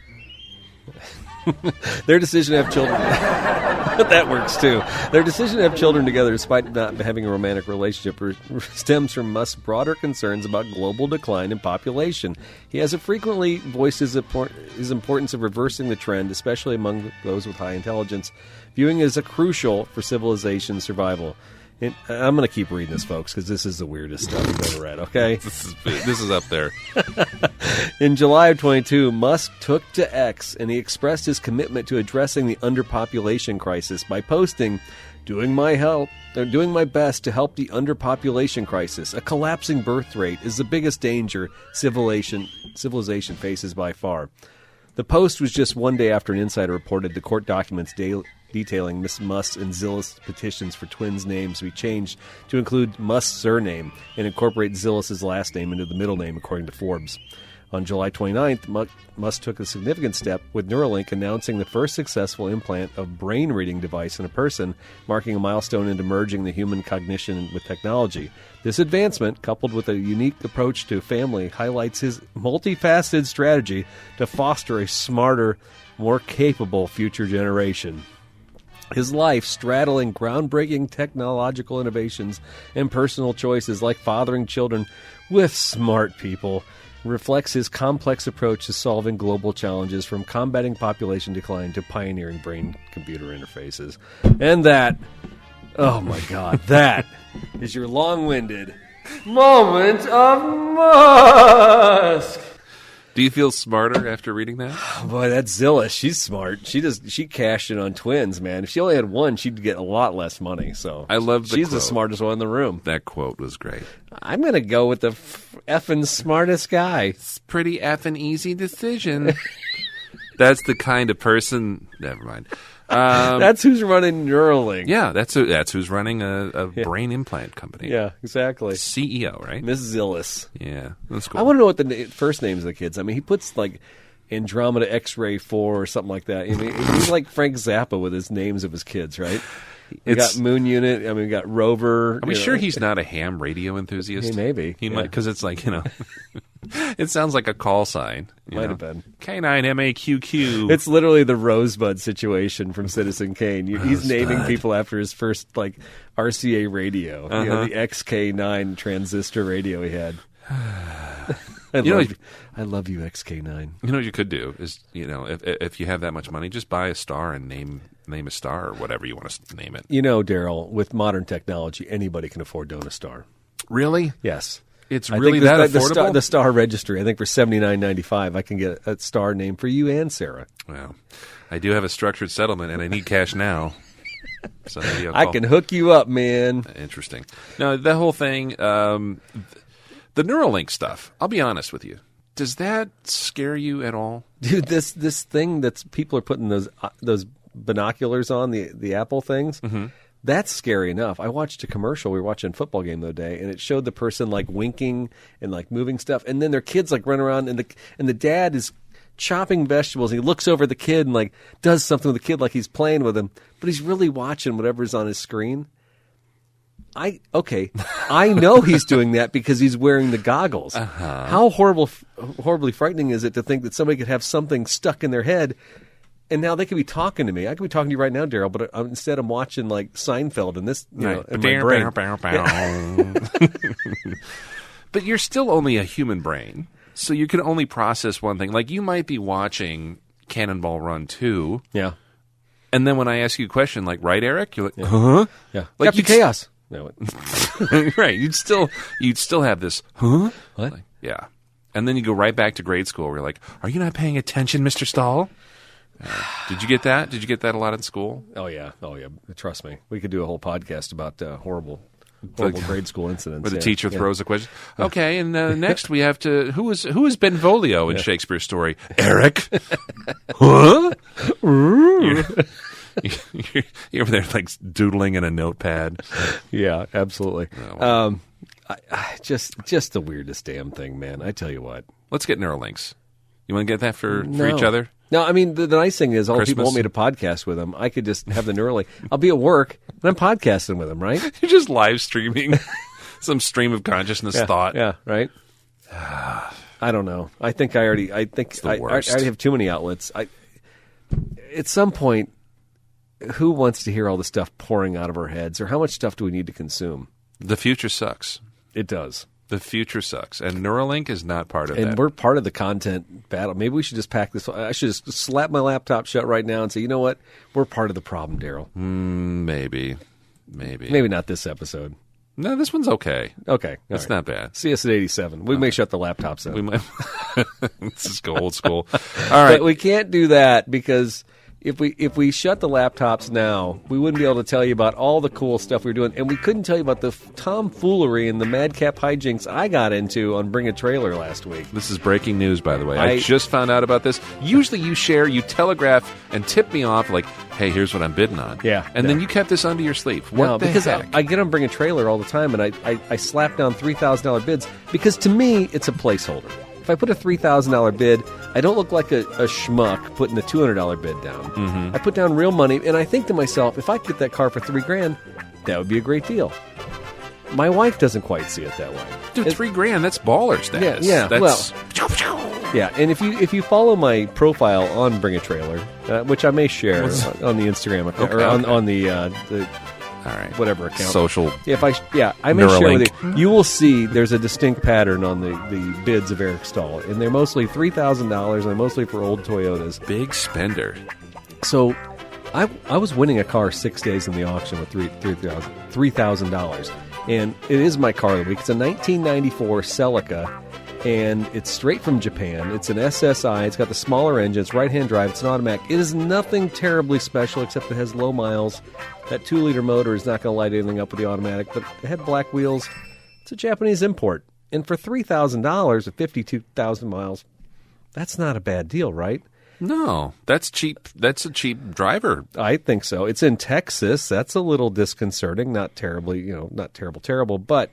Their decision to have children... that works, too. Their decision to have children together, despite not having a romantic relationship, stems from Musk's broader concerns about global decline in population. He has frequently voiced his importance of reversing the trend, especially among those with high intelligence, viewing it as crucial for civilization's survival. And I'm going to keep reading this, folks, because this is the weirdest stuff I've ever read, okay? This is up there. In July of 22, Musk took to X, and he expressed his commitment to addressing the underpopulation crisis by posting, doing my best to help the underpopulation crisis. A collapsing birth rate is the biggest danger civilization faces by far. The post was just one day after an insider reported the court documents detailing Ms. Musk's and Zillis' petitions for twins' names to be changed to include Musk's surname and incorporate Zillis' last name into the middle name, according to Forbes. On July 29th, Musk took a significant step with Neuralink announcing the first successful implant of brain-reading device in a person, marking a milestone into merging the human cognition with technology. This advancement, coupled with a unique approach to family, highlights his multifaceted strategy to foster a smarter, more capable future generation. His life, straddling groundbreaking technological innovations and personal choices like fathering children with smart people, reflects his complex approach to solving global challenges, from combating population decline to pioneering brain-computer interfaces. And that, oh my God, that is your long-winded moment of Musk. Do you feel smarter after reading that? Boy, that's Zillis. She's smart. She cashed in on twins, man. If she only had one, she'd get a lot less money. So I love the she's quote. The smartest one in the room. That quote was great. I'm going to go with the effing smartest guy. It's a pretty effing easy decision. That's the kind of person... Never mind. That's who's running Neuralink. Yeah, that's who's running a brain implant company. Yeah, exactly. CEO, right? Ms. Zillis. Yeah, that's cool. I want to know what the first names of the kids. I mean, he puts like Andromeda X-Ray 4 or something like that. I mean, he's like Frank Zappa with his names of his kids, right? We got Moon Unit. I mean, we got Rover. Are we sure he's not a ham radio enthusiast? He maybe. He might, because it's like, it sounds like a call sign. Might have been. K9MAQQ. It's literally the Rosebud situation from Citizen Kane. He's naming people after his first like RCA radio, the XK9 transistor radio he had. I love you, XK9. You know what you could do is, if you have that much money, just buy a star and name a star or whatever you want to name it. Daryl, with modern technology, anybody can afford to own a star. Really? Yes. It's really that affordable? The star registry, I think for $79.95, I can get a star name for you and Sarah. Well, I do have a structured settlement, and I need cash now. So maybe I can hook you up, man. Interesting. No, the whole thing, the Neuralink stuff, I'll be honest with you. Does that scare you at all? Dude, this thing that people are putting those binoculars on, the Apple things, that's scary enough. I watched a commercial. We were watching a football game the other day, and it showed the person like winking and like moving stuff, and then their kids like run around, and the dad is chopping vegetables, and he looks over at the kid and like does something with the kid like he's playing with him, but he's really watching whatever's on his screen. I know he's doing that because he's wearing the goggles. How horribly frightening is it to think that somebody could have something stuck in their head, and now they could be talking to me. I could be talking to you right now, Daryl, but instead I'm watching like Seinfeld in this, in my brain. But you're still only a human brain. So you can only process one thing. Like, you might be watching Cannonball Run 2. Yeah. And then when I ask you a question, like, right, Eric? You're like, huh? Yeah. Like, Captain Chaos. No, right. You'd still have this, huh? what? Like, yeah. And then you go right back to grade school where you're like, are you not paying attention, Mr. Stahl? Did you get that? Did you get that a lot in school? Oh, yeah. Trust me. We could do a whole podcast about horrible grade school incidents. Where the teacher throws a question. Okay, and next we have to, who is Benvolio in Shakespeare's story? Eric? Huh? You're over there like doodling in a notepad. Yeah, absolutely. Oh, wow. I just the weirdest damn thing, man. I tell you what. Let's get Neuralinks. You want to get that for No. each other? No, I mean, the nice thing is all the people Christmas? want me to podcast with them. I could just have the Neuralink. I'll be at work, and I'm podcasting with them, right? You're just live streaming some stream of consciousness thought. Yeah, right? I don't know. I think I already have too many outlets. At some point, who wants to hear all the stuff pouring out of our heads, or how much stuff do we need to consume? The future sucks. It does. The future sucks. And Neuralink is not part of that. And we're part of the content battle. Maybe we should just pack this. I should just slap my laptop shut right now and say, you know what? We're part of the problem, Daryl. Maybe. Maybe not this episode. No, this one's okay. Okay. It's not bad. See us at 87. We may shut the laptops down. We might. Let's just go old school. All right. But we can't do that because if we shut the laptops now, we wouldn't be able to tell you about all the cool stuff we were doing, and we couldn't tell you about the tomfoolery and the madcap hijinks I got into on Bring a Trailer last week. This is breaking news, by the way. I just found out about this. Usually you share, you telegraph, and tip me off like, hey, here's what I'm bidding on. Yeah. And then you kept this under your sleeve. What the because heck? I get on Bring a Trailer all the time, and I slap down $3,000 bids because to me it's a placeholder. If I put a $3,000 bid, I don't look like a schmuck putting a $200 bid down. Mm-hmm. I put down real money, and I think to myself, if I could get that car for $3,000, that would be a great deal. My wife doesn't quite see it that way. Dude, $3,000, that's baller status. Yeah, That's, Yeah, and if you follow my profile on Bring a Trailer, which I may share on the Instagram account, or on the all right, whatever account. Social. I may share with Neuralink. you. You will see there's a distinct pattern on the bids of Eric Stahl, and they're mostly $3,000, and they're mostly for old Toyotas. Big spender. So, I was winning a car 6 days in the auction with $3,000, and it is my car of the week. It's a 1994 Celica, and it's straight from Japan. It's an SSI. It's got the smaller engine. It's right-hand drive. It's an automatic. It is nothing terribly special except it has low miles. That 2-liter motor is not going to light anything up with the automatic, but it had black wheels. It's a Japanese import. And for $3,000 at 52,000 miles, that's not a bad deal, right? No, that's cheap. That's a cheap driver. I think so. It's in Texas. That's a little disconcerting. Not terribly, not terrible, but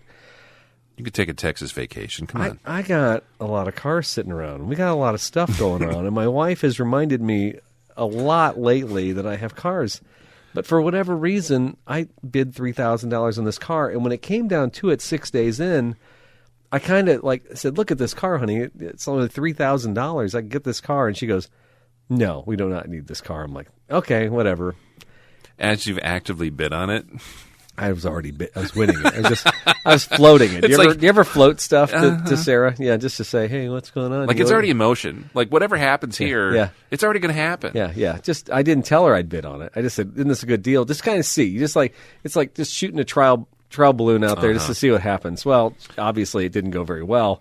You could take a Texas vacation. Come on. I got a lot of cars sitting around. We got a lot of stuff going on, and my wife has reminded me a lot lately that I have cars. But for whatever reason, I bid $3,000 on this car, and when it came down to it 6 days in, I kind of said, "Look at this car, honey. It's only $3,000. I can get this car." And she goes, "No, we do not need this car." I'm like, "Okay, whatever." As you've actively bid on it. I was winning it. I was floating it. Do you ever float stuff to Sarah? Yeah, just to say, hey, what's going on? Like, it's already in motion. Like, whatever happens here, it's already going to happen. Yeah. Just I didn't tell her I'd bid on it. I just said, isn't this a good deal? Just kind of see. You it's like just shooting a trial balloon out there just to see what happens. Well, obviously it didn't go very well.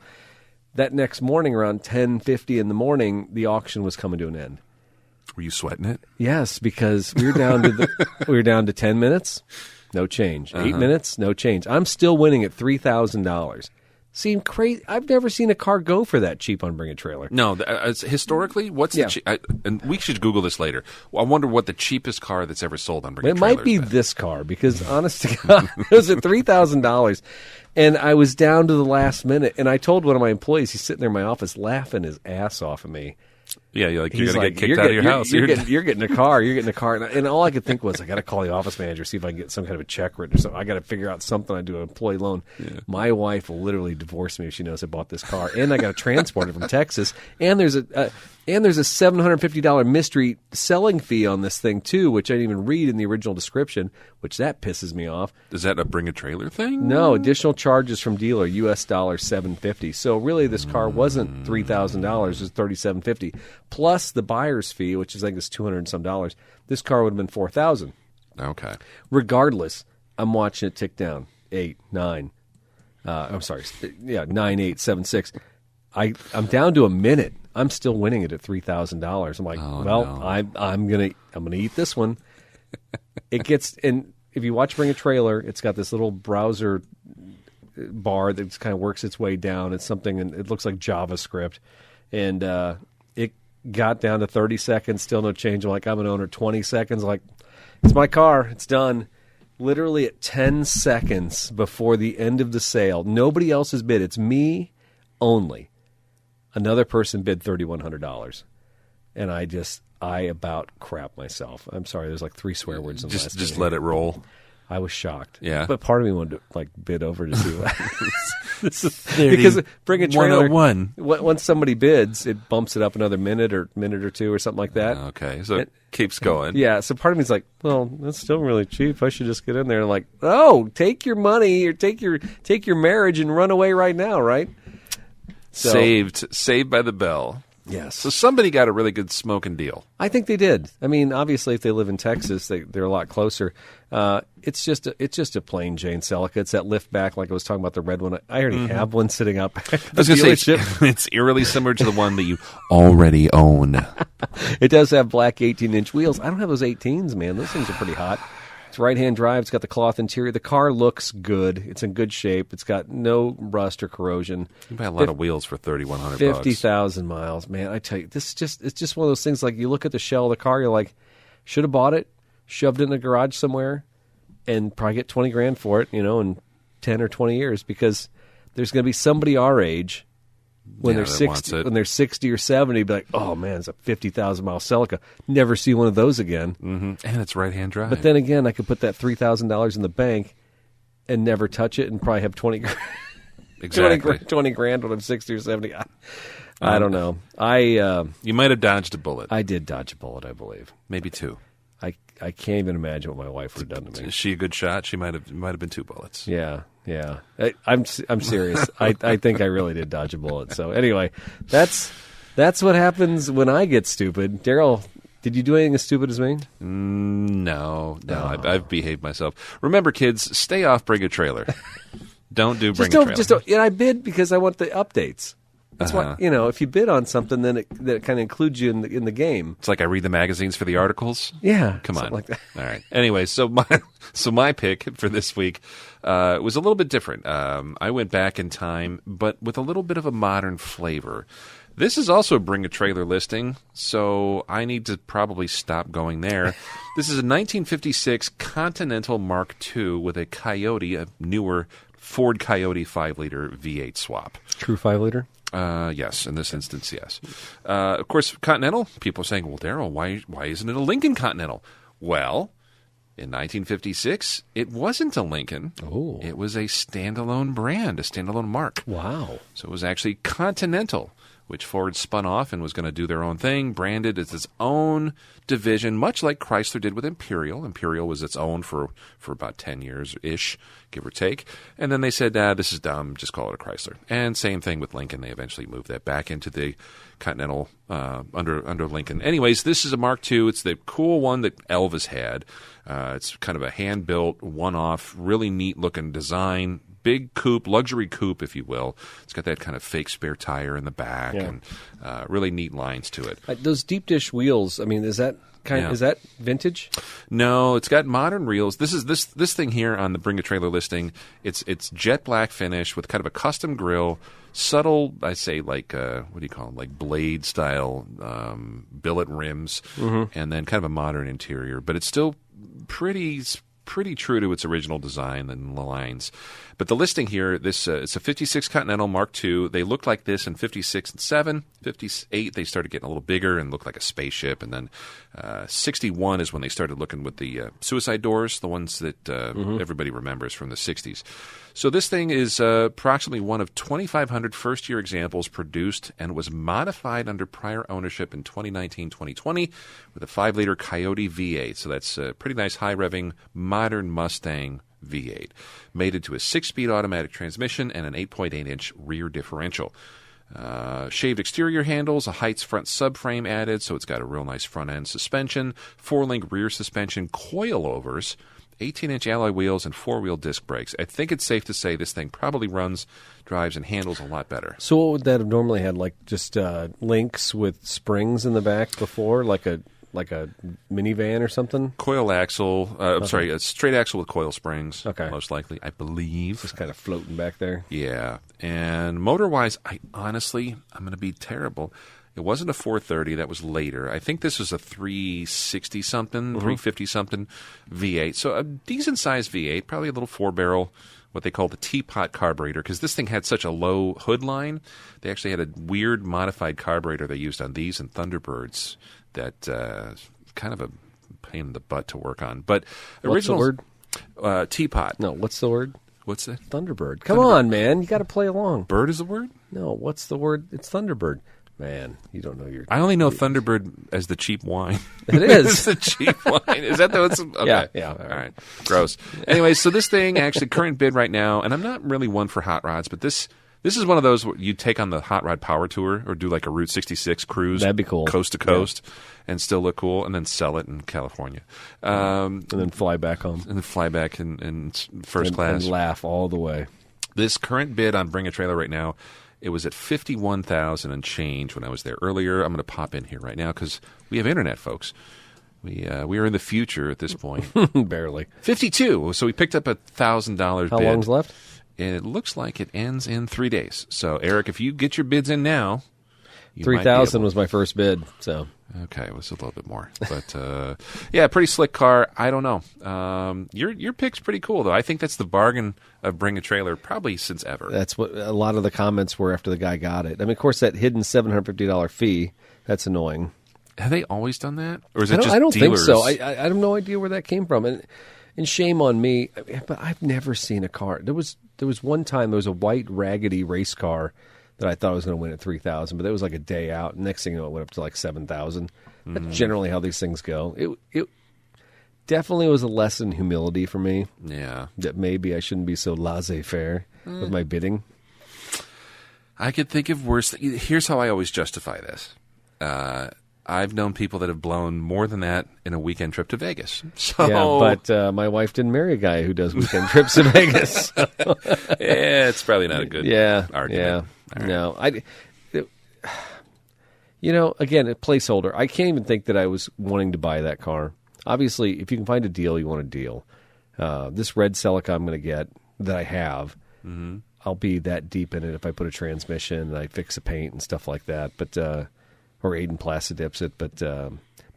That next morning, around 10:50 in the morning, the auction was coming to an end. Were you sweating it? Yes, because we were down to 10 minutes. No change. 8 minutes, no change. I'm still winning at $3,000. Seem crazy. I've never seen a car go for that cheap on Bring a Trailer. No, historically, what's the and we should Google this later. I wonder what the cheapest car that's ever sold on Bring a Trailer It might be this car because, honest to God, it was at $3,000, and I was down to the last minute. And I told one of my employees, he's sitting there in my office laughing his ass off at me. Yeah, you're He's going to like, get kicked out of your house. You're getting a car. You're getting a car. And all I could think was, I got to call the office manager, see if I can get some kind of a check written or something. I got to figure out something. I do an employee loan. Yeah. My wife will literally divorce me if she knows I bought this car. And I got to transport it from Texas. And there's a $750 mystery selling fee on this thing, too, which I didn't even read in the original description, which that pisses me off. Is that a bring a trailer thing? No, additional charges from dealer, US dollar $750. So really this car wasn't $3,000, it was $3,750. Plus the buyer's fee, which is, I think, is $200 and some. This car would have been $4,000. Okay. Regardless, I'm watching it tick down. 8, 9. I'm sorry. Yeah, 9, 8, 7, 6. I'm down to a minute. I'm still winning it at $3,000. I'm like, no. I'm gonna eat this one. It gets, and if you watch Bring a Trailer, it's got this little browser bar that just kind of works its way down. It's something, and it looks like JavaScript, and it got down to 30 seconds, still no change. I'm like, I'm an owner. 20 seconds, like, it's my car. It's done. Literally at 10 seconds before the end of the sale, nobody else has bid. It's me only. Another person bid $3,100, and I about crap myself. I'm sorry. There's like 3 swear words in the last Just let it roll. I was shocked. Yeah. But part of me wanted to bid over to see what because Bring a Trailer, 101. Once somebody bids, it bumps it up another minute or two or something like that. Okay. So it keeps going. Yeah. So part of me is like, well, that's still really cheap. I should just get in there. And like, oh, take your money or take your marriage and run away right now, right? So, Saved by the bell. Yes. So somebody got a really good smoking deal. I think they did. I mean, obviously, if they live in Texas, they're a lot closer. It's just a plain Jane Celica. It's that lift back, like I was talking about the red one. I already have one sitting out back at the I was going to say, it's eerily similar to the one that you already own. It does have black 18-inch wheels. I don't have those 18s, man. Those things are pretty hot. It's right-hand drive. It's got the cloth interior. The car looks good. It's in good shape. It's got no rust or corrosion. You can buy a lot of wheels for $3,100. 50,000 miles, man. I tell you, it's just one of those things. Like, you look at the shell of the car, you're like, should have bought it, shoved it in a garage somewhere, and probably get $20,000 for it, in 10 or 20 years, because there's going to be somebody our age when they're 60 or 70, be like, oh man, it's a 50,000 mile Celica. Never see one of those again. Mm-hmm. And it's right-hand drive. But then again, I could put that $3,000 in the bank and never touch it, and probably have $20,000. Exactly. $20,000 when I'm 60 or 70. I don't know. You might have dodged a bullet. I did dodge a bullet, I believe. Maybe 2. I can't even imagine what my wife would have done to me. Is she a good shot? She might have been 2 bullets. Yeah. I'm serious. I think I really did dodge a bullet. So anyway, that's what happens when I get stupid. Daryl, did you do anything as stupid as me? No. I've behaved myself. Remember, kids, stay off Bring a Trailer. Don't do Bring a Trailer. Just don't. I bid because I want the updates. That's why, if you bid on something, then it kind of includes you in the game. It's like I read the magazines for the articles. Yeah, come on. Like that. All right. Anyway, so my pick for this week was a little bit different. I went back in time, but with a little bit of a modern flavor. This is also a Bring a Trailer listing, so I need to probably stop going there. This is a 1956 Continental Mark II with a Coyote, a newer Ford Coyote 5-liter V8 swap. True 5-liter? Yes, in this instance, yes. Of course, Continental, people are saying, well, Daryl, why isn't it a Lincoln Continental? Well, in 1956, it wasn't a Lincoln. Oh. It was a standalone brand, a standalone mark. Wow. So it was actually Continental, which Ford spun off and was going to do their own thing, branded as its own division, much like Chrysler did with Imperial. Imperial was its own for about 10 years-ish, give or take. And then they said, this is dumb, just call it a Chrysler. And same thing with Lincoln. They eventually moved that back into the Continental under Lincoln. Anyways, this is a Mark II. It's the cool one that Elvis had. It's kind of a hand-built, one-off, really neat-looking design. Big coupe, luxury coupe, if you will. It's got that kind of fake spare tire in the back and really neat lines to it. Those deep dish wheels, I mean, is that is that vintage? No, it's got modern reels. This is this thing here on the Bring a Trailer listing. It's jet black finish with kind of a custom grille, subtle, I say, like what do you call them, like blade style billet rims, and then kind of a modern interior. But it's still pretty pretty true to its original design and the lines. But the listing here, it's a 56 Continental Mark II. They looked like this in 56 and 7. 58, they started getting a little bigger and looked like a spaceship. And then 61 is when they started looking with the suicide doors, the ones that everybody remembers from the 60s. So this thing is approximately one of 2,500 first-year examples produced and was modified under prior ownership in 2019-2020 with a 5-liter Coyote V8. So that's a pretty nice high-revving modern Mustang V8. Made into a 6-speed automatic transmission and an 8.8-inch rear differential. Shaved exterior handles, a Heights front subframe added, so it's got a real nice front-end suspension, 4-link rear suspension, coilovers, 18-inch alloy wheels, and 4-wheel disc brakes. I think it's safe to say this thing probably runs, drives, and handles a lot better. So what would that have normally had? Like just links with springs in the back before, like a minivan or something? Coil axle. I'm sorry, a straight axle with coil springs. Okay. Most likely, I believe. Just kind of floating back there. Yeah. And motor-wise, I'm going to be terrible. It wasn't a 430. That was later. I think this was a 360-something, 350-something V8. So a decent-sized V8, probably a little 4-barrel, what they call the teapot carburetor, because this thing had such a low hood line. They actually had a weird modified carburetor they used on these and Thunderbirds that kind of a pain in the butt to work on. But original What's the word? Teapot. No, what's the word? What's that? Thunderbird. Come on, man. You got to play along. Bird is the word? No, what's the word? It's Thunderbird. Man, you don't know your... I only know Thunderbird as the cheap wine. It is. It's the cheap wine. Is that the... Okay. Yeah. All right. Gross. Anyway, so this thing, actually, current bid right now, and I'm not really one for hot rods, but this is one of those where you take on the hot rod power tour or do like a Route 66 cruise. That'd be cool. Coast to coast and still look cool, and then sell it in California. And then fly back home. And then fly back in first class. And laugh all the way. This current bid on Bring a Trailer right now, it was at $51,000 and change when I was there earlier. I'm going to pop in here right now because we have internet, folks. We are in the future at this point. Barely. 52. So we picked up $1,000 bid. How long's left? And it looks like it ends in 3 days. So, Eric, if you get your bids in now, you 3,000 was my first bid. So okay, it was a little bit more, but yeah, pretty slick car. I don't know. Your pick's pretty cool though. I think that's the bargain of Bring a Trailer probably since ever. that's what a lot of the comments were after the guy got it. I mean, of course, that hidden $750 fee. That's annoying. Have they always done that, or is it just I don't dealers? think so. I have no idea where that came from, and shame on me. But I've never seen a car. There was one time there was a white raggedy race car that I thought I was going to win at $3,000, but that was like a day out. Next thing you know, it went up to like $7,000. That's generally how these things go. It definitely was a lesson in humility for me. Yeah, that maybe I shouldn't be so laissez-faire with my bidding. I could think of worse. Here's how I always justify this. I've known people that have blown more than that in a weekend trip to Vegas. So, yeah, but my wife didn't marry a guy who does weekend trips to Vegas. So. Yeah, it's probably not a good argument. Yeah, right. No, again, a placeholder. I can't even think that I was wanting to buy that car. Obviously, if you can find a deal, you want a deal. This red Celica I'm going to get that I have, I'll be that deep in it if I put a transmission and I fix the paint and stuff like that. But or Aiden Plastedips it, but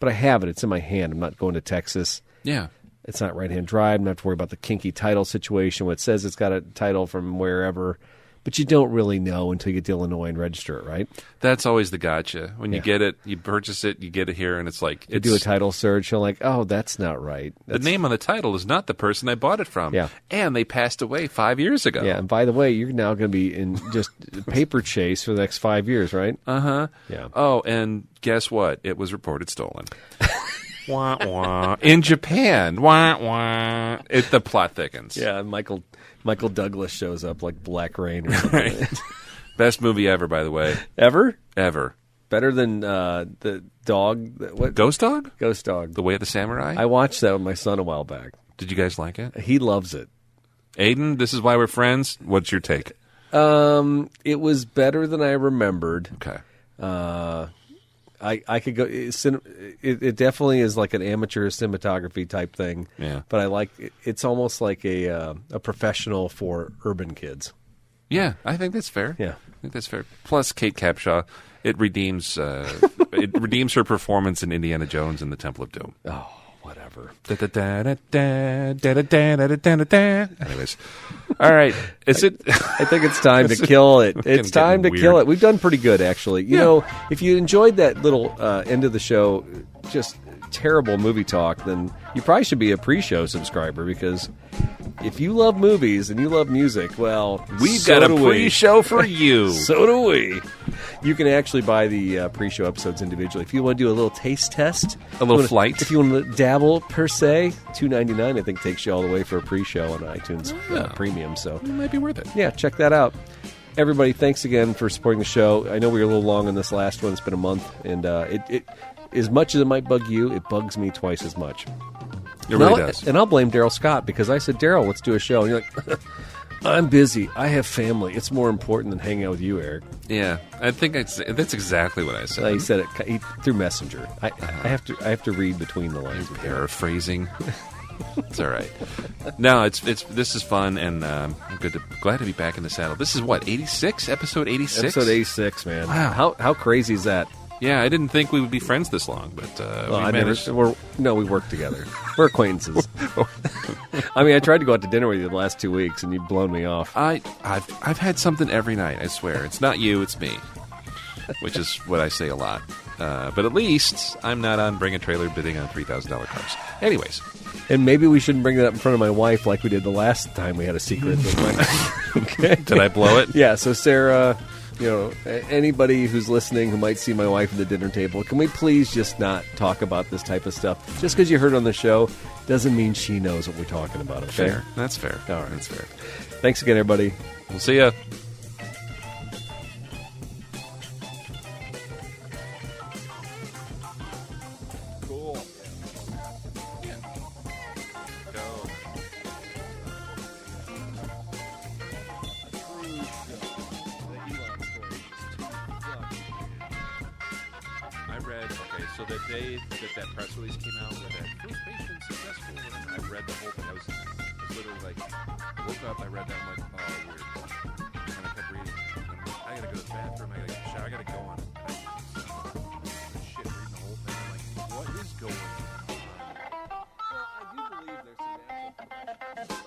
I have it. It's in my hand. I'm not going to Texas. Yeah. It's not right-hand drive. I'm not have to worry about the kinky title situation where it says it's got a title from wherever. But you don't really know until you get to Illinois and register it, right? That's always the gotcha. When you get it, you purchase it, you get it here, and it's like... You do a title search, you're like, oh, that's not right. The name on the title is not the person I bought it from. Yeah. And they passed away 5 years ago. Yeah, and by the way, you're now going to be in just paper chase for the next 5 years, right? Uh-huh. Yeah. Oh, and guess what? It was reported stolen. Wah, wah. In Japan. Wah, wah. The plot thickens. Yeah, Michael Douglas shows up like Black Rain or something. Right. Best movie ever, by the way. Ever? Ever. Better than the dog. What? Ghost Dog? Ghost Dog. The Way of the Samurai? I watched that with my son a while back. Did you guys like it? He loves it. Aiden, this is why we're friends. What's your take? It was better than I remembered. Okay. I could go. It definitely is like an amateur cinematography type thing. Yeah. But I like it's almost like a professional for urban kids. Yeah, I think that's fair. Yeah, I think that's fair. Plus, Kate Capshaw, it redeems her performance in Indiana Jones and the Temple of Doom. Oh, whatever. forever. Anyways, all right. Is it? I think it's time to kill it. It's time to kill it. We've done pretty good, actually. You know, if you enjoyed that little end of the show, just terrible movie talk, then you probably should be a pre-show subscriber, because if you love movies and you love music, well, we've got a pre-show for you. So do we. You can actually buy the pre-show episodes individually. If you want to do a little taste test, flight. If you want to dabble per se, $2.99 I think takes you all the way for a pre-show on iTunes Premium. So it might be worth it. Yeah, check that out. Everybody, thanks again for supporting the show. I know we were a little long on this last one. It's been a month, and it as much as it might bug you, it bugs me twice as much. It really does. And I'll blame Daryl Scott, because I said, Daryl, let's do a show. And you're like, I'm busy. I have family. It's more important than hanging out with you, Eric. Yeah, I think that's exactly what I said. He said it through Messenger. I have to read between the lines. Paraphrasing. It's all right. No, this is fun, and I'm glad to be back in the saddle. This is what, 86? Episode 86? Episode 86, man. Wow. How crazy is that? Yeah, I didn't think we would be friends this long, but we managed. We work together. We're acquaintances. I mean, I tried to go out to dinner with you the last 2 weeks, and you've blown me off. I've had something every night, I swear. It's not you, it's me, which is what I say a lot. But at least I'm not on Bring a Trailer bidding on $3,000 cars. Anyways. And maybe we shouldn't bring that up in front of my wife like we did the last time we had a secret. Okay. Did I blow it? Yeah, so Sarah... You know, anybody who's listening who might see my wife at the dinner table, can we please just not talk about this type of stuff? Just because you heard it on the show doesn't mean she knows what we're talking about. Okay? Fair. That's fair. All right. That's fair. Thanks again, everybody. We'll see ya. Cool. Yeah. Go. So the day that press release came out with that Trimflation successful, I read the whole thing. I was literally like, I woke up, I read that, I'm like, oh, weird. And I kept reading. And I gotta go to the bathroom, I gotta get a shower, I gotta go on. Shit, reading the whole thing. I'm like, what is going on? Well, I do believe there's some actual